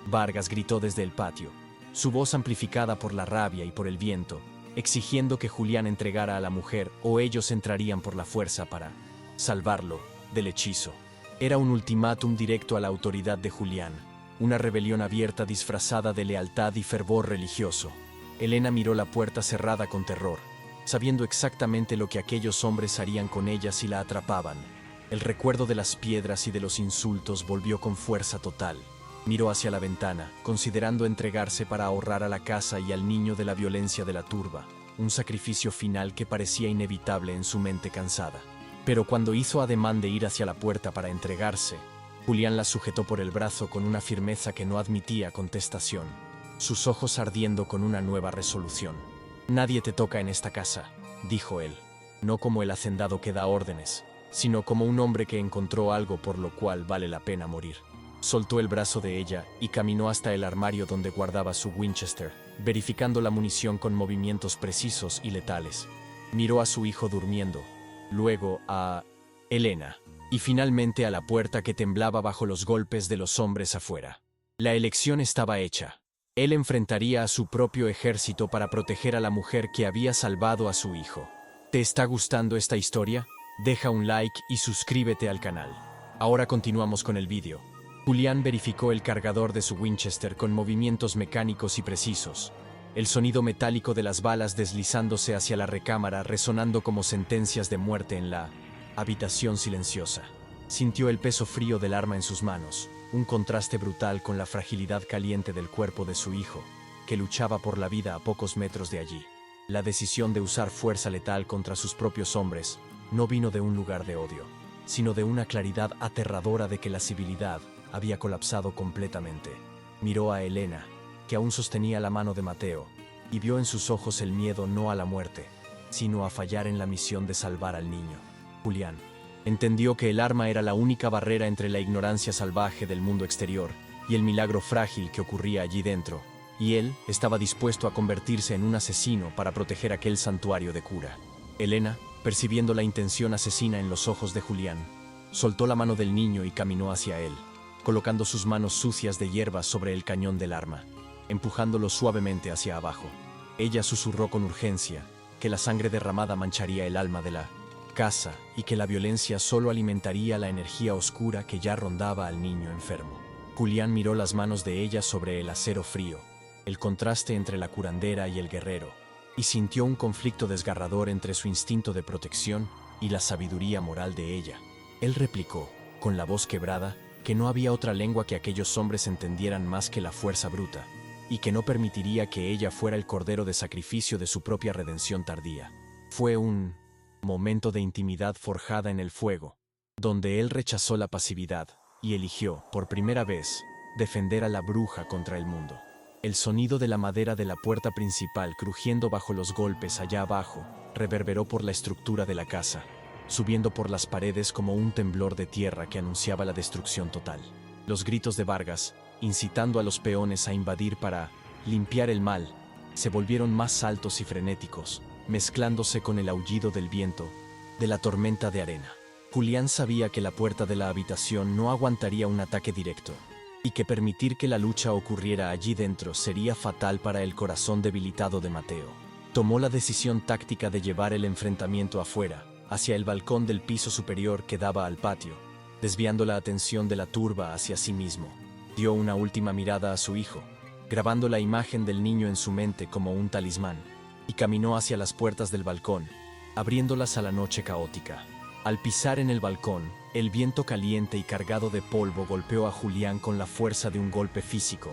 Vargas gritó desde el patio, su voz amplificada por la rabia y por el viento, exigiendo que Julián entregara a la mujer o ellos entrarían por la fuerza para salvarlo del hechizo. Era un ultimátum directo a la autoridad de Julián, una rebelión abierta disfrazada de lealtad y fervor religioso. Elena miró la puerta cerrada con terror, sabiendo exactamente lo que aquellos hombres harían con ella si la atrapaban. El recuerdo de las piedras y de los insultos volvió con fuerza total. Miró hacia la ventana, considerando entregarse para ahorrar a la casa y al niño de la violencia de la turba, un sacrificio final que parecía inevitable en su mente cansada. Pero cuando hizo ademán de ir hacia la puerta para entregarse, Julián la sujetó por el brazo con una firmeza que no admitía contestación, sus ojos ardiendo con una nueva resolución. «Nadie te toca en esta casa», dijo él, no como el hacendado que da órdenes, sino como un hombre que encontró algo por lo cual vale la pena morir. Soltó el brazo de ella y caminó hasta el armario donde guardaba su Winchester, verificando la munición con movimientos precisos y letales. Miró a su hijo durmiendo, luego a Elena, y finalmente a la puerta que temblaba bajo los golpes de los hombres afuera. La elección estaba hecha. Él enfrentaría a su propio ejército para proteger a la mujer que había salvado a su hijo. ¿Te está gustando esta historia? Deja un like y suscríbete al canal. Ahora continuamos con el vídeo. Julián verificó el cargador de su Winchester con movimientos mecánicos y precisos, el sonido metálico de las balas deslizándose hacia la recámara resonando como sentencias de muerte en la habitación silenciosa. Sintió el peso frío del arma en sus manos, un contraste brutal con la fragilidad caliente del cuerpo de su hijo. que luchaba por la vida a pocos metros de allí. La decisión de usar fuerza letal contra sus propios hombres no vino de un lugar de odio, sino de una claridad aterradora de que la civilidad había colapsado completamente. Miró a Elena, que aún sostenía la mano de Mateo, y vio en sus ojos el miedo no a la muerte, sino a fallar en la misión de salvar al niño. Julián entendió que el arma era la única barrera entre la ignorancia salvaje del mundo exterior y el milagro frágil que ocurría allí dentro, y él estaba dispuesto a convertirse en un asesino para proteger aquel santuario de cura. Elena, percibiendo la intención asesina en los ojos de Julián, soltó la mano del niño y caminó hacia él, colocando sus manos sucias de hierba sobre el cañón del arma, empujándolo suavemente hacia abajo. Ella susurró con urgencia que la sangre derramada mancharía el alma de la casa y que la violencia solo alimentaría la energía oscura que ya rondaba al niño enfermo. Julián miró las manos de ella sobre el acero frío, el contraste entre la curandera y el guerrero, y sintió un conflicto desgarrador entre su instinto de protección y la sabiduría moral de ella. Él replicó, con la voz quebrada, que no había otra lengua que aquellos hombres entendieran más que la fuerza bruta, y que no permitiría que ella fuera el cordero de sacrificio de su propia redención tardía. Fue un momento de intimidad forjada en el fuego, donde él rechazó la pasividad y eligió, por primera vez, defender a la bruja contra el mundo. El sonido de la madera de la puerta principal crujiendo bajo los golpes allá abajo reverberó por la estructura de la casa, subiendo por las paredes como un temblor de tierra que anunciaba la destrucción total. Los gritos de Vargas, incitando a los peones a invadir para limpiar el mal, se volvieron más altos y frenéticos, mezclándose con el aullido del viento, de la tormenta de arena. Julián sabía que la puerta de la habitación no aguantaría un ataque directo, y que permitir que la lucha ocurriera allí dentro sería fatal para el corazón debilitado de Mateo. Tomó la decisión táctica de llevar el enfrentamiento afuera, hacia el balcón del piso superior que daba al patio, desviando la atención de la turba hacia sí mismo. Dio una última mirada a su hijo, grabando la imagen del niño en su mente como un talismán, y caminó hacia las puertas del balcón, abriéndolas a la noche caótica. Al pisar en el balcón, el viento caliente y cargado de polvo golpeó a Julián con la fuerza de un golpe físico,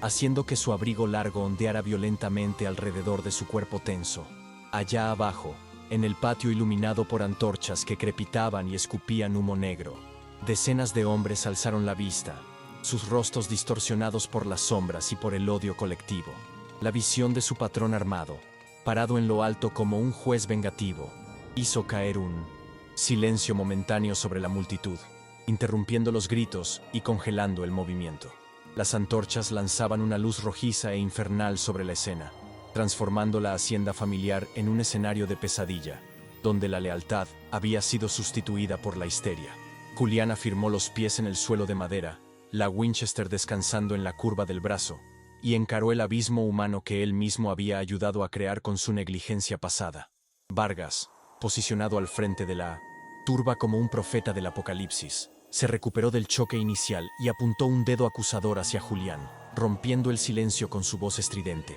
haciendo que su abrigo largo ondeara violentamente alrededor de su cuerpo tenso. Allá abajo, en el patio iluminado por antorchas que crepitaban y escupían humo negro, decenas de hombres alzaron la vista, sus rostros distorsionados por las sombras y por el odio colectivo. La visión de su patrón armado, parado en lo alto como un juez vengativo, hizo caer un silencio momentáneo sobre la multitud, interrumpiendo los gritos y congelando el movimiento. Las antorchas lanzaban una luz rojiza e infernal sobre la escena, transformando la hacienda familiar en un escenario de pesadilla, donde la lealtad había sido sustituida por la histeria. Julián afirmó los pies en el suelo de madera, la Winchester descansando en la curva del brazo, y encaró el abismo humano que él mismo había ayudado a crear con su negligencia pasada. Vargas, posicionado al frente de la turba como un profeta del apocalipsis, se recuperó del choque inicial y apuntó un dedo acusador hacia Julián, rompiendo el silencio con su voz estridente.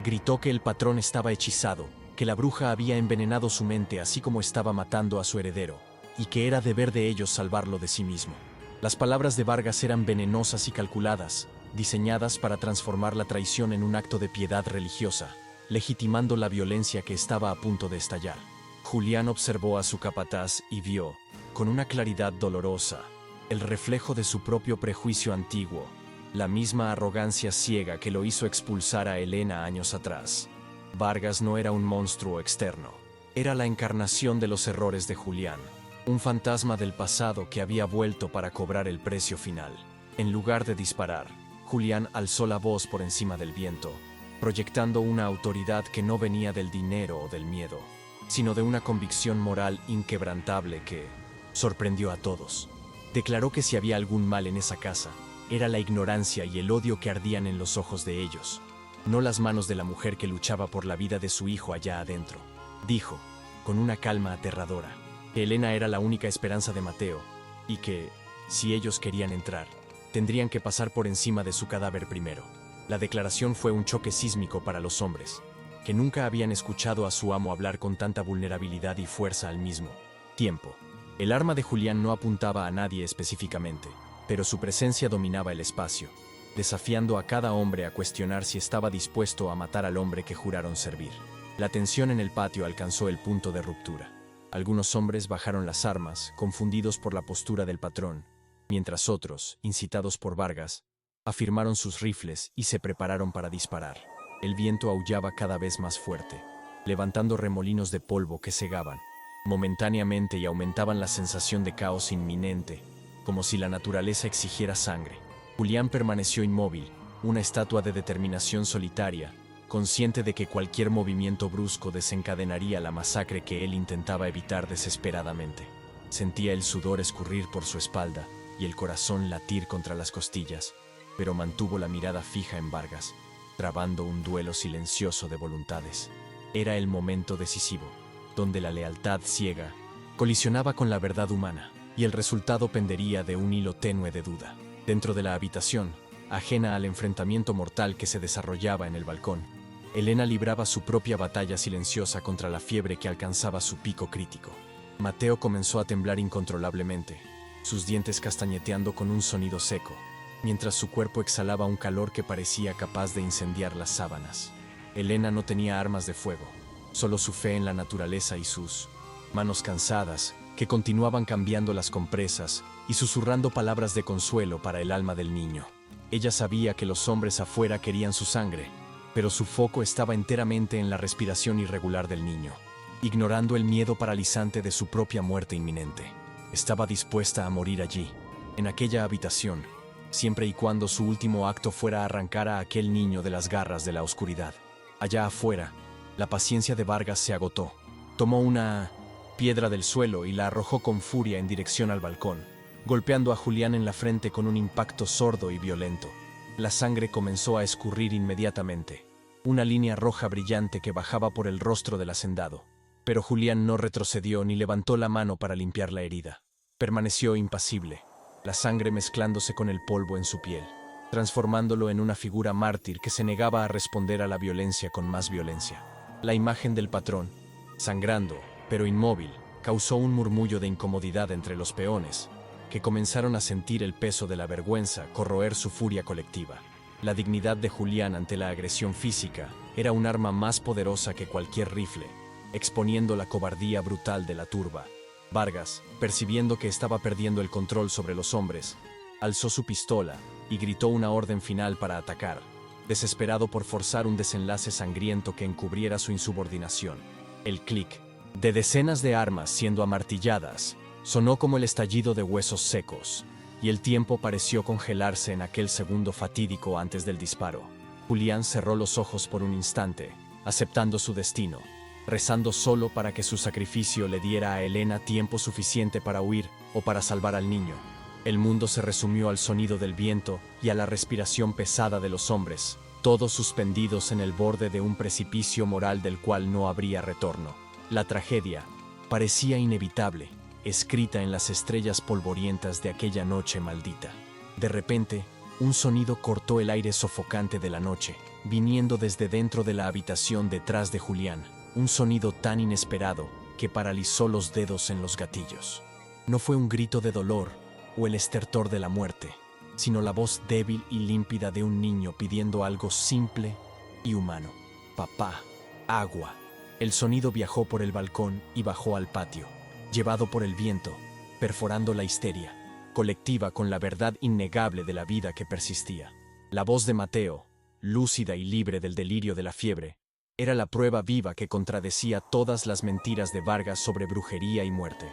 Gritó que el patrón estaba hechizado, que la bruja había envenenado su mente así como estaba matando a su heredero, y que era deber de ellos salvarlo de sí mismo. Las palabras de Vargas eran venenosas y calculadas, diseñadas para transformar la traición en un acto de piedad religiosa, legitimando la violencia que estaba a punto de estallar. Julián observó a su capataz y vio, con una claridad dolorosa, el reflejo de su propio prejuicio antiguo, la misma arrogancia ciega que lo hizo expulsar a Elena años atrás. Vargas no era un monstruo externo, era la encarnación de los errores de Julián, un fantasma del pasado que había vuelto para cobrar el precio final. En lugar de disparar, Julián alzó la voz por encima del viento, proyectando una autoridad que no venía del dinero o del miedo, sino de una convicción moral inquebrantable que sorprendió a todos. Declaró que si había algún mal en esa casa, era la ignorancia y el odio que ardían en los ojos de ellos, no las manos de la mujer que luchaba por la vida de su hijo allá adentro. Dijo, con una calma aterradora, que Elena era la única esperanza de Mateo, y que, si ellos querían entrar, tendrían que pasar por encima de su cadáver primero. La declaración fue un choque sísmico para los hombres, que nunca habían escuchado a su amo hablar con tanta vulnerabilidad y fuerza al mismo tiempo. El arma de Julián no apuntaba a nadie específicamente, pero su presencia dominaba el espacio, desafiando a cada hombre a cuestionar si estaba dispuesto a matar al hombre que juraron servir. La tensión en el patio alcanzó el punto de ruptura. Algunos hombres bajaron las armas, confundidos por la postura del patrón, mientras otros, incitados por Vargas, afirmaron sus rifles y se prepararon para disparar. El viento aullaba cada vez más fuerte, levantando remolinos de polvo que cegaban momentáneamente y aumentaban la sensación de caos inminente, como si la naturaleza exigiera sangre. Julián permaneció inmóvil, una estatua de determinación solitaria, consciente de que cualquier movimiento brusco desencadenaría la masacre que él intentaba evitar desesperadamente. Sentía el sudor escurrir por su espalda y el corazón latir contra las costillas, pero mantuvo la mirada fija en Vargas, trabando un duelo silencioso de voluntades. Era el momento decisivo, donde la lealtad ciega colisionaba con la verdad humana, y el resultado pendería de un hilo tenue de duda. Dentro de la habitación, ajena al enfrentamiento mortal que se desarrollaba en el balcón, Elena libraba su propia batalla silenciosa contra la fiebre que alcanzaba su pico crítico. Mateo comenzó a temblar incontrolablemente, sus dientes castañeteando con un sonido seco, mientras su cuerpo exhalaba un calor que parecía capaz de incendiar las sábanas. Elena no tenía armas de fuego, solo su fe en la naturaleza y sus manos cansadas, que continuaban cambiando las compresas y susurrando palabras de consuelo para el alma del niño. Ella sabía que los hombres afuera querían su sangre, pero su foco estaba enteramente en la respiración irregular del niño, ignorando el miedo paralizante de su propia muerte inminente. Estaba dispuesta a morir allí, en aquella habitación, siempre y cuando su último acto fuera arrancar a aquel niño de las garras de la oscuridad. Allá afuera, la paciencia de Vargas se agotó. Tomó una piedra del suelo y la arrojó con furia en dirección al balcón, golpeando a Julián en la frente con un impacto sordo y violento. La sangre comenzó a escurrir inmediatamente, una línea roja brillante que bajaba por el rostro del hacendado. Pero Julián no retrocedió ni levantó la mano para limpiar la herida. Permaneció impasible, la sangre mezclándose con el polvo en su piel, transformándolo en una figura mártir que se negaba a responder a la violencia con más violencia. La imagen del patrón, sangrando, pero inmóvil, causó un murmullo de incomodidad entre los peones, que comenzaron a sentir el peso de la vergüenza corroer su furia colectiva. La dignidad de Julián ante la agresión física era un arma más poderosa que cualquier rifle, exponiendo la cobardía brutal de la turba. Vargas, percibiendo que estaba perdiendo el control sobre los hombres, alzó su pistola y gritó una orden final para atacar, desesperado por forzar un desenlace sangriento que encubriera su insubordinación. El clic de decenas de armas siendo amartilladas sonó como el estallido de huesos secos, y el tiempo pareció congelarse en aquel segundo fatídico antes del disparo. Julián cerró los ojos por un instante, aceptando su destino, rezando solo para que su sacrificio le diera a Elena tiempo suficiente para huir o para salvar al niño. El mundo se resumió al sonido del viento y a la respiración pesada de los hombres, todos suspendidos en el borde de un precipicio moral del cual no habría retorno. La tragedia parecía inevitable, escrita en las estrellas polvorientas de aquella noche maldita. De repente, un sonido cortó el aire sofocante de la noche, viniendo desde dentro de la habitación detrás de Julián, un sonido tan inesperado que paralizó los dedos en los gatillos. No fue un grito de dolor o el estertor de la muerte, sino la voz débil y límpida de un niño pidiendo algo simple y humano. Papá, agua. El sonido viajó por el balcón y bajó al patio, llevado por el viento, perforando la histeria colectiva con la verdad innegable de la vida que persistía. La voz de Mateo, lúcida y libre del delirio de la fiebre, era la prueba viva que contradecía todas las mentiras de Vargas sobre brujería y muerte.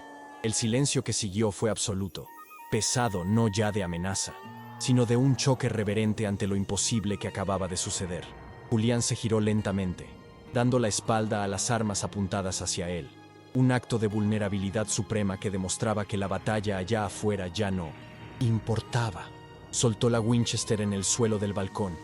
El silencio que siguió fue absoluto, pesado no ya de amenaza, sino de un choque reverente ante lo imposible que acababa de suceder. Julián se giró lentamente, dando la espalda a las armas apuntadas hacia él, un acto de vulnerabilidad suprema que demostraba que la batalla allá afuera ya no importaba. Soltó la Winchester en el suelo del balcón,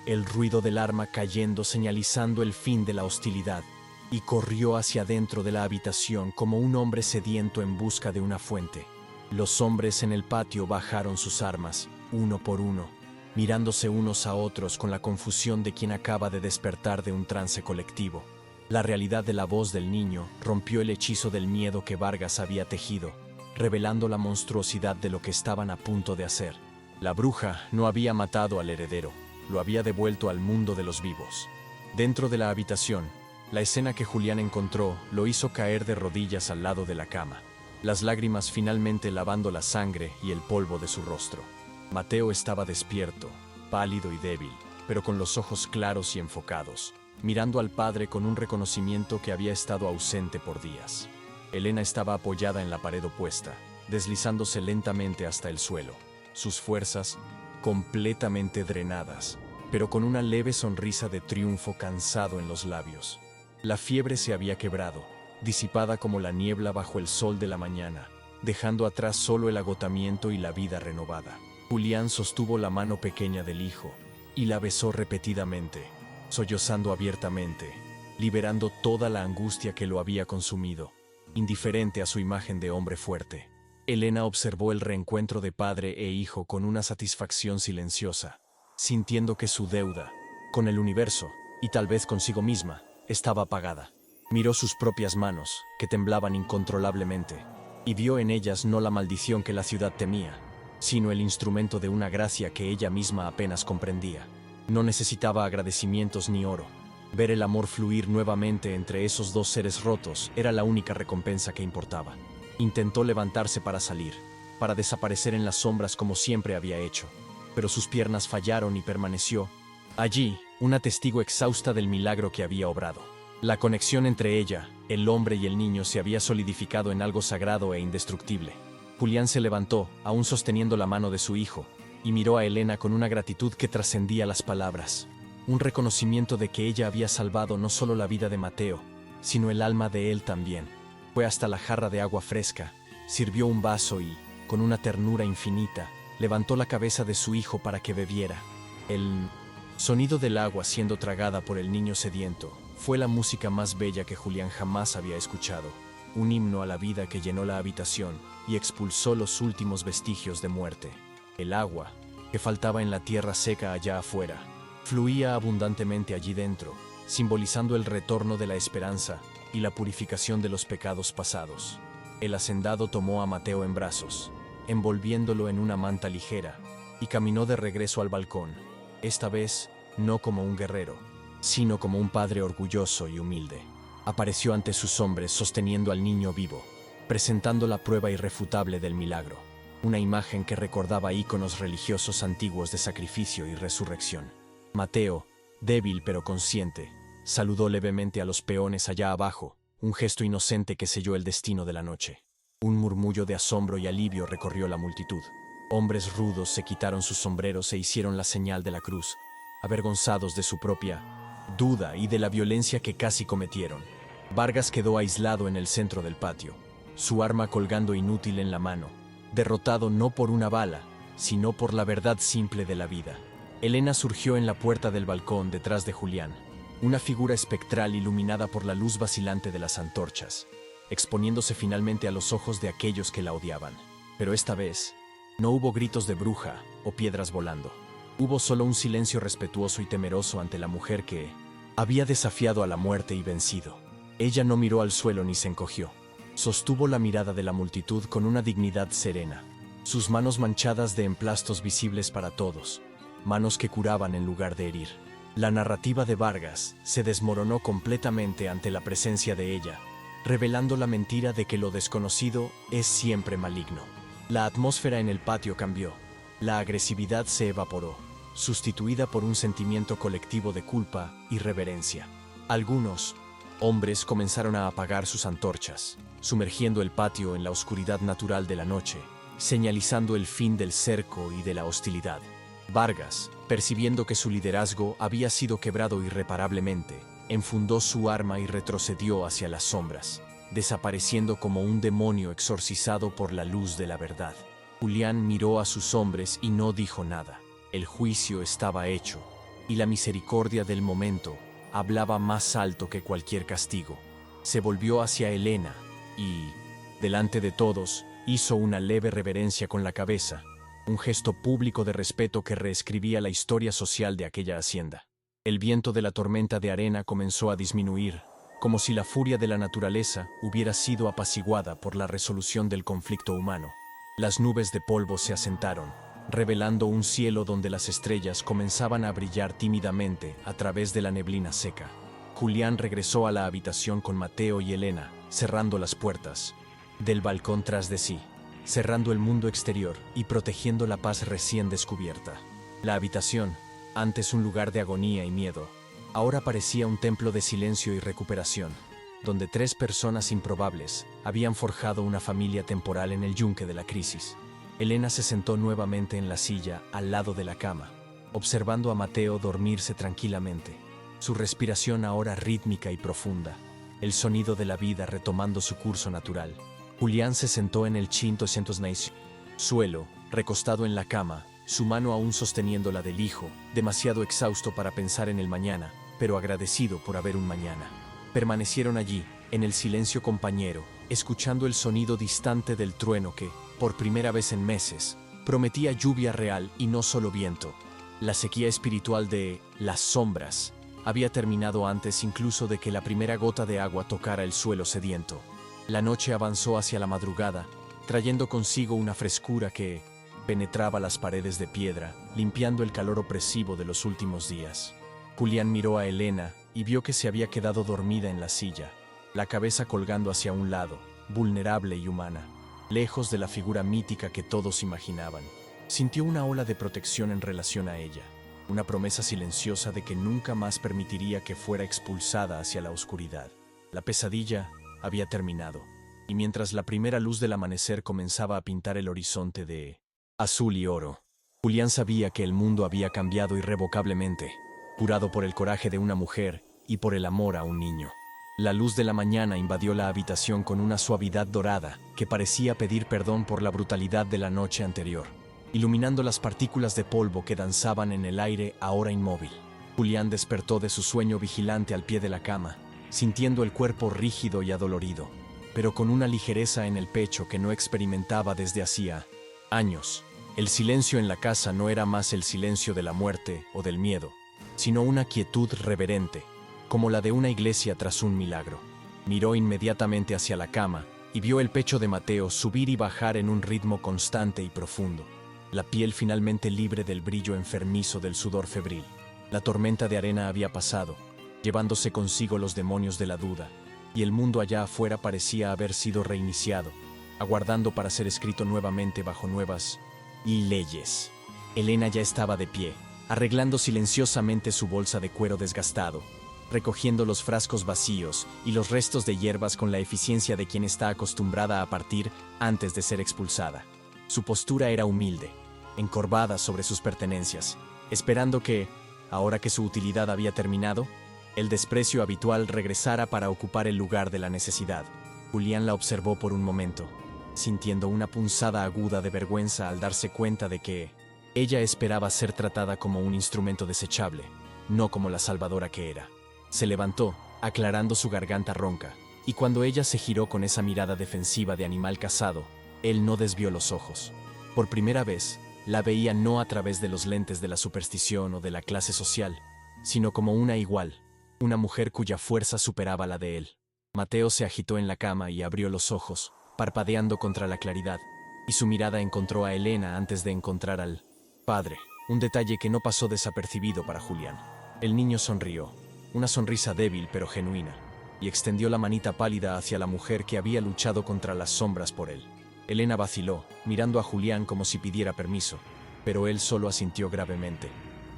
el ruido del arma cayendo señalizando el fin de la hostilidad, y corrió hacia dentro de la habitación como un hombre sediento en busca de una fuente. Los hombres en el patio bajaron sus armas, uno por uno, mirándose unos a otros con la confusión de quien acaba de despertar de un trance colectivo. La realidad de la voz del niño rompió el hechizo del miedo que Vargas había tejido, revelando la monstruosidad de lo que estaban a punto de hacer. La bruja no había matado al heredero, lo había devuelto al mundo de los vivos. Dentro de la habitación, la escena que Julián encontró lo hizo caer de rodillas al lado de la cama, las lágrimas finalmente lavando la sangre y el polvo de su rostro. Mateo estaba despierto, pálido y débil, pero con los ojos claros y enfocados, mirando al padre con un reconocimiento que había estado ausente por días. Elena estaba apoyada en la pared opuesta, deslizándose lentamente hasta el suelo, sus fuerzas completamente drenadas, pero con una leve sonrisa de triunfo cansado en los labios. La fiebre se había quebrado, disipada como la niebla bajo el sol de la mañana, dejando atrás solo el agotamiento y la vida renovada. Julián sostuvo la mano pequeña del hijo y la besó repetidamente, sollozando abiertamente, liberando toda la angustia que lo había consumido, indiferente a su imagen de hombre fuerte. Elena observó el reencuentro de padre e hijo con una satisfacción silenciosa, sintiendo que su deuda, con el universo, y tal vez consigo misma, estaba pagada. Miró sus propias manos, que temblaban incontrolablemente, y vio en ellas no la maldición que la ciudad temía, sino el instrumento de una gracia que ella misma apenas comprendía. No necesitaba agradecimientos ni oro. Ver el amor fluir nuevamente entre esos dos seres rotos era la única recompensa que importaba. Intentó levantarse para salir, para desaparecer en las sombras como siempre había hecho, pero sus piernas fallaron y permaneció allí, una testigo exhausta del milagro que había obrado. La conexión entre ella, el hombre y el niño se había solidificado en algo sagrado e indestructible. Julián se levantó, aún sosteniendo la mano de su hijo, y miró a Elena con una gratitud que trascendía las palabras. Un reconocimiento de que ella había salvado no solo la vida de Mateo, sino el alma de él también. Fue hasta la jarra de agua fresca, sirvió un vaso y, con una ternura infinita, levantó la cabeza de su hijo para que bebiera. El sonido del agua siendo tragada por el niño sediento fue la música más bella que Julián jamás había escuchado, un himno a la vida que llenó la habitación y expulsó los últimos vestigios de muerte. El agua, que faltaba en la tierra seca allá afuera, fluía abundantemente allí dentro, simbolizando el retorno de la esperanza y la purificación de los pecados pasados. El hacendado tomó a Mateo en brazos, envolviéndolo en una manta ligera, y caminó de regreso al balcón, esta vez no como un guerrero, sino como un padre orgulloso y humilde. Apareció ante sus hombres sosteniendo al niño vivo, presentando la prueba irrefutable del milagro, una imagen que recordaba íconos religiosos antiguos de sacrificio y resurrección. Mateo, débil pero consciente, saludó levemente a los peones allá abajo, un gesto inocente que selló el destino de la noche. Un murmullo de asombro y alivio recorrió la multitud. Hombres rudos se quitaron sus sombreros e hicieron la señal de la cruz, avergonzados de su propia duda y de la violencia que casi cometieron. Vargas quedó aislado en el centro del patio, su arma colgando inútil en la mano, derrotado no por una bala, sino por la verdad simple de la vida. Elena surgió en la puerta del balcón detrás de Julián, una figura espectral iluminada por la luz vacilante de las antorchas, exponiéndose finalmente a los ojos de aquellos que la odiaban. Pero esta vez, no hubo gritos de bruja o piedras volando. Hubo solo un silencio respetuoso y temeroso ante la mujer que había desafiado a la muerte y vencido. Ella no miró al suelo ni se encogió. Sostuvo la mirada de la multitud con una dignidad serena, sus manos manchadas de emplastos visibles para todos, manos que curaban en lugar de herir. La narrativa de Vargas se desmoronó completamente ante la presencia de ella, revelando la mentira de que lo desconocido es siempre maligno. La atmósfera en el patio cambió. La agresividad se evaporó, sustituida por un sentimiento colectivo de culpa y reverencia. Algunos hombres comenzaron a apagar sus antorchas, sumergiendo el patio en la oscuridad natural de la noche, señalizando el fin del cerco y de la hostilidad. Vargas, percibiendo que su liderazgo había sido quebrado irreparablemente, enfundó su arma y retrocedió hacia las sombras, desapareciendo como un demonio exorcizado por la luz de la verdad. Julián miró a sus hombres y no dijo nada. El juicio estaba hecho, y la misericordia del momento hablaba más alto que cualquier castigo. Se volvió hacia Elena y, delante de todos, hizo una leve reverencia con la cabeza, un gesto público de respeto que reescribía la historia social de aquella hacienda. El viento de la tormenta de arena comenzó a disminuir, como si la furia de la naturaleza hubiera sido apaciguada por la resolución del conflicto humano. Las nubes de polvo se asentaron, revelando un cielo donde las estrellas comenzaban a brillar tímidamente a través de la neblina seca. Julián regresó a la habitación con Mateo y Elena, cerrando las puertas del balcón tras de sí, cerrando el mundo exterior y protegiendo la paz recién descubierta. La habitación, antes un lugar de agonía y miedo, ahora parecía un templo de silencio y recuperación, donde 3 personas improbables habían forjado una familia temporal en el yunque de la crisis. Elena se sentó nuevamente en la silla al lado de la cama, observando a Mateo dormirse tranquilamente, su respiración ahora rítmica y profunda, el sonido de la vida retomando su curso natural. Julián se sentó en el suelo, recostado en la cama, su mano aún sosteniendo la del hijo, demasiado exhausto para pensar en el mañana, pero agradecido por haber un mañana. Permanecieron allí, en el silencio compañero, escuchando el sonido distante del trueno que, por primera vez en meses, prometía lluvia real y no solo viento. La sequía espiritual de las sombras había terminado antes incluso de que la primera gota de agua tocara el suelo sediento. La noche avanzó hacia la madrugada, trayendo consigo una frescura que penetraba las paredes de piedra, limpiando el calor opresivo de los últimos días. Julián miró a Elena y vio que se había quedado dormida en la silla, la cabeza colgando hacia un lado, vulnerable y humana, lejos de la figura mítica que todos imaginaban. Sintió una ola de protección en relación a ella, una promesa silenciosa de que nunca más permitiría que fuera expulsada hacia la oscuridad. La pesadilla había terminado, y mientras la primera luz del amanecer comenzaba a pintar el horizonte de azul y oro, Julián sabía que el mundo había cambiado irrevocablemente, curado por el coraje de una mujer y por el amor a un niño. La luz de la mañana invadió la habitación con una suavidad dorada que parecía pedir perdón por la brutalidad de la noche anterior, iluminando las partículas de polvo que danzaban en el aire ahora inmóvil. Julián despertó de su sueño vigilante al pie de la cama, sintiendo el cuerpo rígido y adolorido, pero con una ligereza en el pecho que no experimentaba desde hacía años. El silencio en la casa no era más el silencio de la muerte o del miedo, sino una quietud reverente, como la de una iglesia tras un milagro. Miró inmediatamente hacia la cama y vio el pecho de Mateo subir y bajar en un ritmo constante y profundo, la piel finalmente libre del brillo enfermizo del sudor febril. La tormenta de arena había pasado, llevándose consigo los demonios de la duda, y el mundo allá afuera parecía haber sido reiniciado, aguardando para ser escrito nuevamente bajo nuevas leyes. Elena ya estaba de pie, arreglando silenciosamente su bolsa de cuero desgastado, recogiendo los frascos vacíos y los restos de hierbas con la eficiencia de quien está acostumbrada a partir antes de ser expulsada. Su postura era humilde, encorvada sobre sus pertenencias, esperando que, ahora que su utilidad había terminado, el desprecio habitual regresara para ocupar el lugar de la necesidad. Julián la observó por un momento, sintiendo una punzada aguda de vergüenza al darse cuenta de que ella esperaba ser tratada como un instrumento desechable, no como la salvadora que era. Se levantó, aclarando su garganta ronca, y cuando ella se giró con esa mirada defensiva de animal cazado, él no desvió los ojos. Por primera vez, la veía no a través de los lentes de la superstición o de la clase social, sino como una igual, una mujer cuya fuerza superaba la de él. Mateo se agitó en la cama y abrió los ojos, parpadeando contra la claridad, y su mirada encontró a Elena antes de encontrar al padre, un detalle que no pasó desapercibido para Julián. El niño sonrió, una sonrisa débil pero genuina, y extendió la manita pálida hacia la mujer que había luchado contra las sombras por él. Elena vaciló, mirando a Julián como si pidiera permiso, pero él solo asintió gravemente,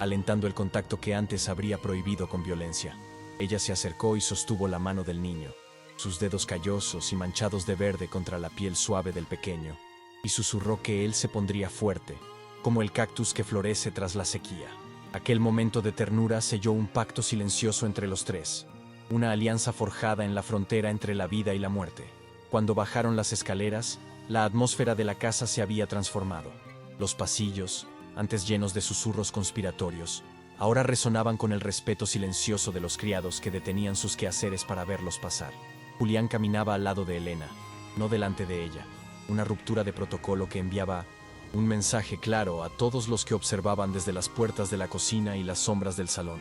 alentando el contacto que antes habría prohibido con violencia. Ella se acercó y sostuvo la mano del niño, sus dedos callosos y manchados de verde contra la piel suave del pequeño, y susurró que él se pondría fuerte, como el cactus que florece tras la sequía. Aquel momento de ternura selló un pacto silencioso entre los tres, una alianza forjada en la frontera entre la vida y la muerte. Cuando bajaron las escaleras, la atmósfera de la casa se había transformado. Los pasillos, antes llenos de susurros conspiratorios, ahora resonaban con el respeto silencioso de los criados que detenían sus quehaceres para verlos pasar. Julián caminaba al lado de Elena, no delante de ella, una ruptura de protocolo que enviaba un mensaje claro a todos los que observaban desde las puertas de la cocina y las sombras del salón.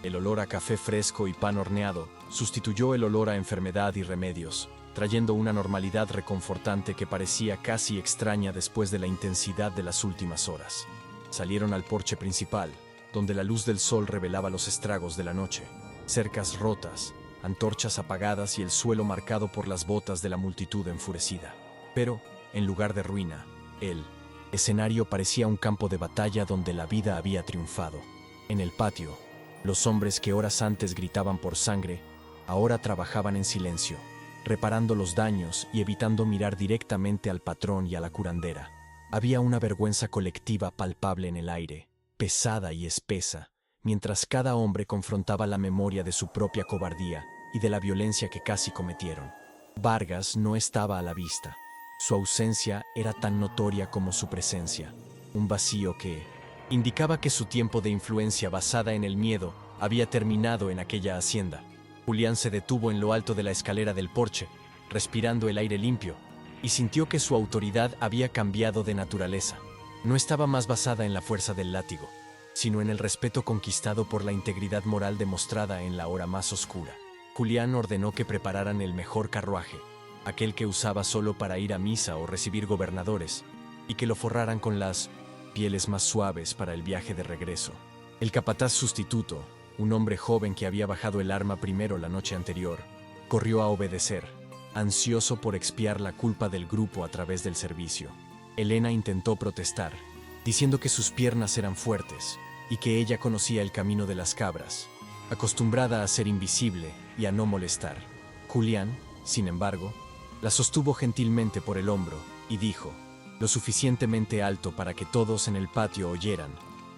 El olor a café fresco y pan horneado sustituyó el olor a enfermedad y remedios, trayendo una normalidad reconfortante que parecía casi extraña después de la intensidad de las últimas horas. Salieron al porche principal, donde la luz del sol revelaba los estragos de la noche, cercas rotas, antorchas apagadas y el suelo marcado por las botas de la multitud enfurecida. Pero, en lugar de ruina, el escenario parecía un campo de batalla donde la vida había triunfado. En el patio, los hombres que horas antes gritaban por sangre, ahora trabajaban en silencio, reparando los daños y evitando mirar directamente al patrón y a la curandera. Había una vergüenza colectiva palpable en el aire, pesada y espesa, mientras cada hombre confrontaba la memoria de su propia cobardía y de la violencia que casi cometieron. Vargas no estaba a la vista. Su ausencia era tan notoria como su presencia, un vacío que indicaba que su tiempo de influencia basada en el miedo había terminado en aquella hacienda. Julián se detuvo en lo alto de la escalera del porche, respirando el aire limpio, y sintió que su autoridad había cambiado de naturaleza. No estaba más basada en la fuerza del látigo, sino en el respeto conquistado por la integridad moral demostrada en la hora más oscura. Julián ordenó que prepararan el mejor carruaje, aquel que usaba solo para ir a misa o recibir gobernadores, y que lo forraran con las pieles más suaves para el viaje de regreso. El capataz sustituto, un hombre joven que había bajado el arma primero la noche anterior, corrió a obedecer, ansioso por expiar la culpa del grupo a través del servicio. Elena intentó protestar, diciendo que sus piernas eran fuertes y que ella conocía el camino de las cabras, acostumbrada a ser invisible y a no molestar. Julián, sin embargo, la sostuvo gentilmente por el hombro y dijo, lo suficientemente alto para que todos en el patio oyeran,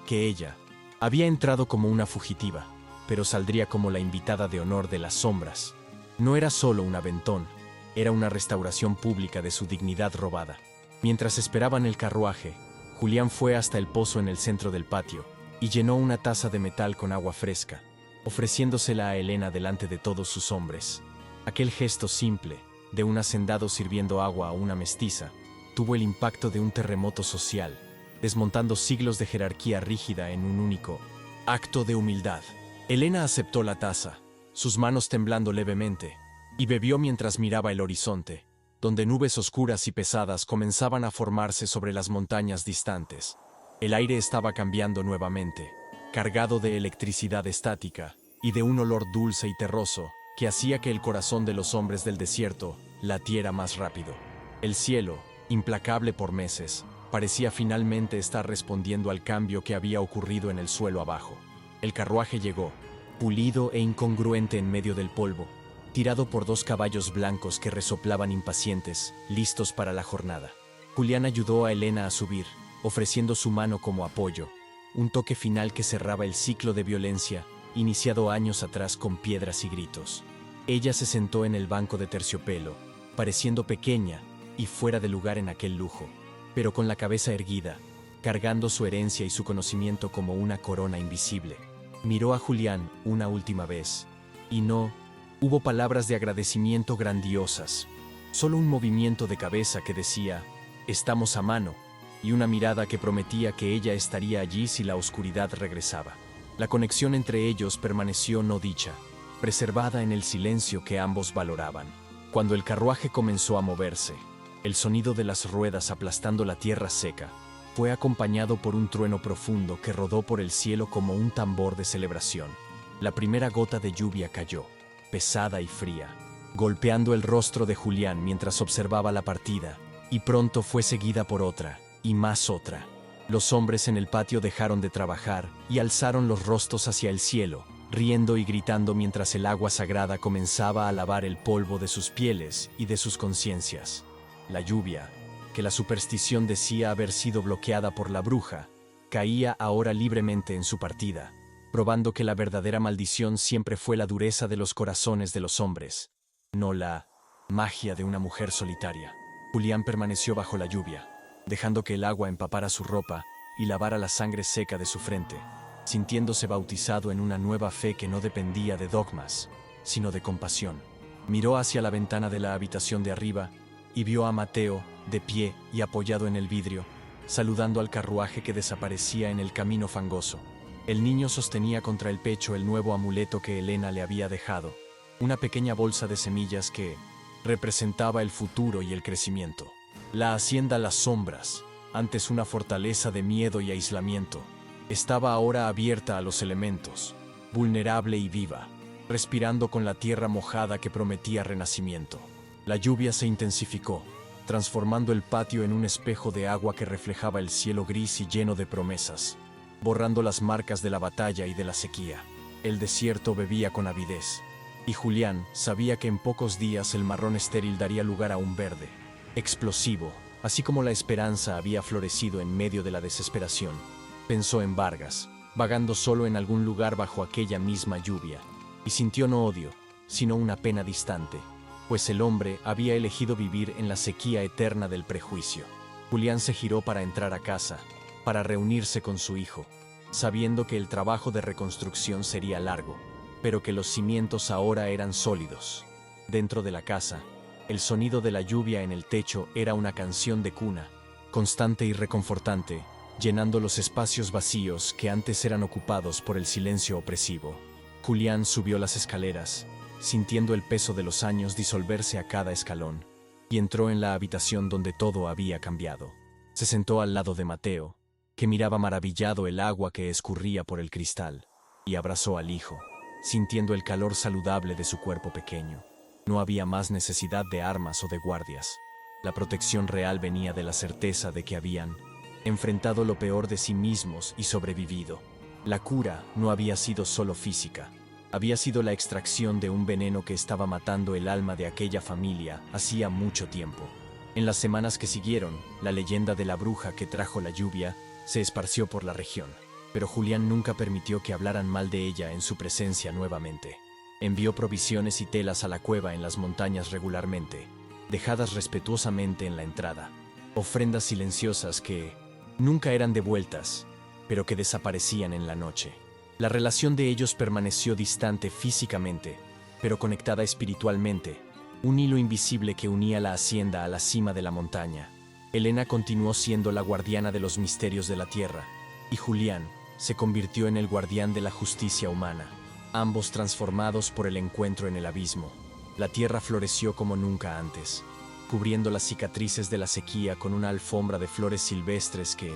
que ella había entrado como una fugitiva, pero saldría como la invitada de honor de las sombras. No era solo un aventón, era una restauración pública de su dignidad robada. Mientras esperaban el carruaje, Julián fue hasta el pozo en el centro del patio y llenó una taza de metal con agua fresca, ofreciéndosela a Elena delante de todos sus hombres. Aquel gesto simple, de un hacendado sirviendo agua a una mestiza, tuvo el impacto de un terremoto social, desmontando siglos de jerarquía rígida en un único acto de humildad. Elena aceptó la taza, sus manos temblando levemente, y bebió mientras miraba el horizonte, donde nubes oscuras y pesadas comenzaban a formarse sobre las montañas distantes. El aire estaba cambiando nuevamente, cargado de electricidad estática y de un olor dulce y terroso que hacía que el corazón de los hombres del desierto latiera más rápido. El cielo, implacable por meses, parecía finalmente estar respondiendo al cambio que había ocurrido en el suelo abajo. El carruaje llegó, pulido e incongruente en medio del polvo, tirado por dos caballos blancos que resoplaban impacientes, listos para la jornada. Julián ayudó a Elena a subir, ofreciendo su mano como apoyo, un toque final que cerraba el ciclo de violencia, iniciado años atrás con piedras y gritos. Ella se sentó en el banco de terciopelo, pareciendo pequeña y fuera de lugar en aquel lujo, pero con la cabeza erguida, cargando su herencia y su conocimiento como una corona invisible. Miró a Julián una última vez, y no hubo palabras de agradecimiento grandiosas, solo un movimiento de cabeza que decía, estamos a mano, y una mirada que prometía que ella estaría allí si la oscuridad regresaba. La conexión entre ellos permaneció no dicha, preservada en el silencio que ambos valoraban. Cuando el carruaje comenzó a moverse, el sonido de las ruedas aplastando la tierra seca fue acompañado por un trueno profundo que rodó por el cielo como un tambor de celebración. La primera gota de lluvia cayó, pesada y fría, golpeando el rostro de Julián mientras observaba la partida, y pronto fue seguida por otra, y más otra. Los hombres en el patio dejaron de trabajar y alzaron los rostros hacia el cielo, riendo y gritando mientras el agua sagrada comenzaba a lavar el polvo de sus pieles y de sus conciencias. La lluvia, que la superstición decía haber sido bloqueada por la bruja, caía ahora libremente en su partida, probando que la verdadera maldición siempre fue la dureza de los corazones de los hombres, no la magia de una mujer solitaria. Julián permaneció bajo la lluvia, dejando que el agua empapara su ropa y lavara la sangre seca de su frente, sintiéndose bautizado en una nueva fe que no dependía de dogmas, sino de compasión. Miró hacia la ventana de la habitación de arriba y vio a Mateo, de pie y apoyado en el vidrio, saludando al carruaje que desaparecía en el camino fangoso. El niño sostenía contra el pecho el nuevo amuleto que Elena le había dejado, una pequeña bolsa de semillas que representaba el futuro y el crecimiento. La hacienda Las Sombras, antes una fortaleza de miedo y aislamiento, estaba ahora abierta a los elementos, vulnerable y viva, respirando con la tierra mojada que prometía renacimiento. La lluvia se intensificó, transformando el patio en un espejo de agua que reflejaba el cielo gris y lleno de promesas, borrando las marcas de la batalla y de la sequía. El desierto bebía con avidez, y Julián sabía que en pocos días el marrón estéril daría lugar a un verde, explosivo, así como la esperanza había florecido en medio de la desesperación. Pensó en Vargas, vagando solo en algún lugar bajo aquella misma lluvia, y sintió no odio, sino una pena distante, pues el hombre había elegido vivir en la sequía eterna del prejuicio. Julián se giró para entrar a casa, para reunirse con su hijo, sabiendo que el trabajo de reconstrucción sería largo, pero que los cimientos ahora eran sólidos. Dentro de la casa, el sonido de la lluvia en el techo era una canción de cuna, constante y reconfortante, llenando los espacios vacíos que antes eran ocupados por el silencio opresivo. Julián subió las escaleras, sintiendo el peso de los años disolverse a cada escalón, y entró en la habitación donde todo había cambiado. Se sentó al lado de Mateo, que miraba maravillado el agua que escurría por el cristal, y abrazó al hijo, sintiendo el calor saludable de su cuerpo pequeño. No había más necesidad de armas o de guardias. La protección real venía de la certeza de que habían enfrentado lo peor de sí mismos y sobrevivido. La cura no había sido solo física, había sido la extracción de un veneno que estaba matando el alma de aquella familia hacía mucho tiempo. En las semanas que siguieron, la leyenda de la bruja que trajo la lluvia se esparció por la región, pero Julián nunca permitió que hablaran mal de ella en su presencia nuevamente. Envió provisiones y telas a la cueva en las montañas regularmente, dejadas respetuosamente en la entrada. Ofrendas silenciosas que nunca eran devueltas, pero que desaparecían en la noche. La relación de ellos permaneció distante físicamente, pero conectada espiritualmente, un hilo invisible que unía la hacienda a la cima de la montaña. Elena continuó siendo la guardiana de los misterios de la tierra, y Julián se convirtió en el guardián de la justicia humana, ambos transformados por el encuentro en el abismo. La tierra floreció como nunca antes, cubriendo las cicatrices de la sequía con una alfombra de flores silvestres que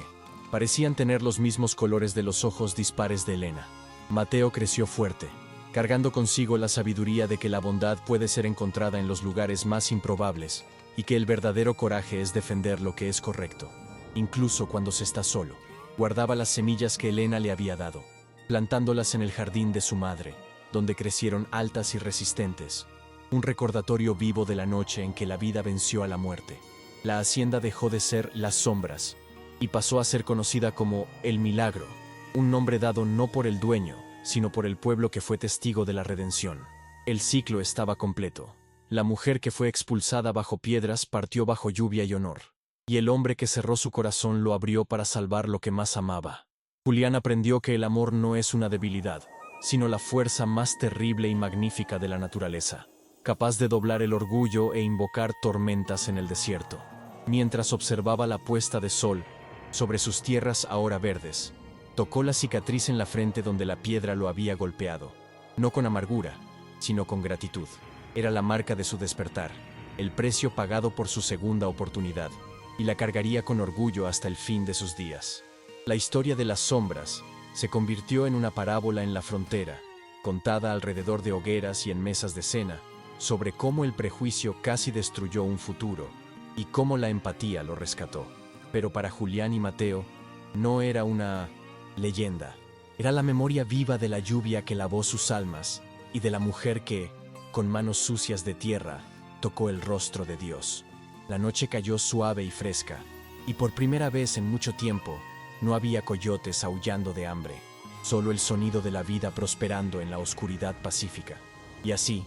parecían tener los mismos colores de los ojos dispares de Elena. Mateo creció fuerte, cargando consigo la sabiduría de que la bondad puede ser encontrada en los lugares más improbables y que el verdadero coraje es defender lo que es correcto, incluso cuando se está solo. Guardaba las semillas que Elena le había dado, plantándolas en el jardín de su madre, donde crecieron altas y resistentes, un recordatorio vivo de la noche en que la vida venció a la muerte. La hacienda dejó de ser Las Sombras y pasó a ser conocida como El Milagro, un nombre dado no por el dueño, sino por el pueblo que fue testigo de la redención. El ciclo estaba completo. La mujer que fue expulsada bajo piedras partió bajo lluvia y honor, y el hombre que cerró su corazón lo abrió para salvar lo que más amaba. Julián aprendió que el amor no es una debilidad, sino la fuerza más terrible y magnífica de la naturaleza, capaz de doblar el orgullo e invocar tormentas en el desierto. Mientras observaba la puesta de sol sobre sus tierras ahora verdes, tocó la cicatriz en la frente donde la piedra lo había golpeado, no con amargura, sino con gratitud. Era la marca de su despertar, el precio pagado por su segunda oportunidad, y la cargaría con orgullo hasta el fin de sus días. La historia de Las Sombras se convirtió en una parábola en la frontera, contada alrededor de hogueras y en mesas de cena, sobre cómo el prejuicio casi destruyó un futuro y cómo la empatía lo rescató. Pero para Julián y Mateo, no era una leyenda, era la memoria viva de la lluvia que lavó sus almas y de la mujer que, con manos sucias de tierra, tocó el rostro de Dios. La noche cayó suave y fresca, y por primera vez en mucho tiempo, no había coyotes aullando de hambre, solo el sonido de la vida prosperando en la oscuridad pacífica. Y así,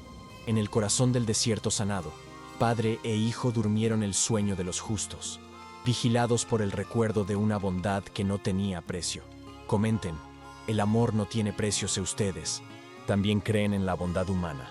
en el corazón del desierto sanado, padre e hijo durmieron el sueño de los justos, vigilados por el recuerdo de una bondad que no tenía precio. Comenten, el amor no tiene precios. Ustedes también creen en la bondad humana.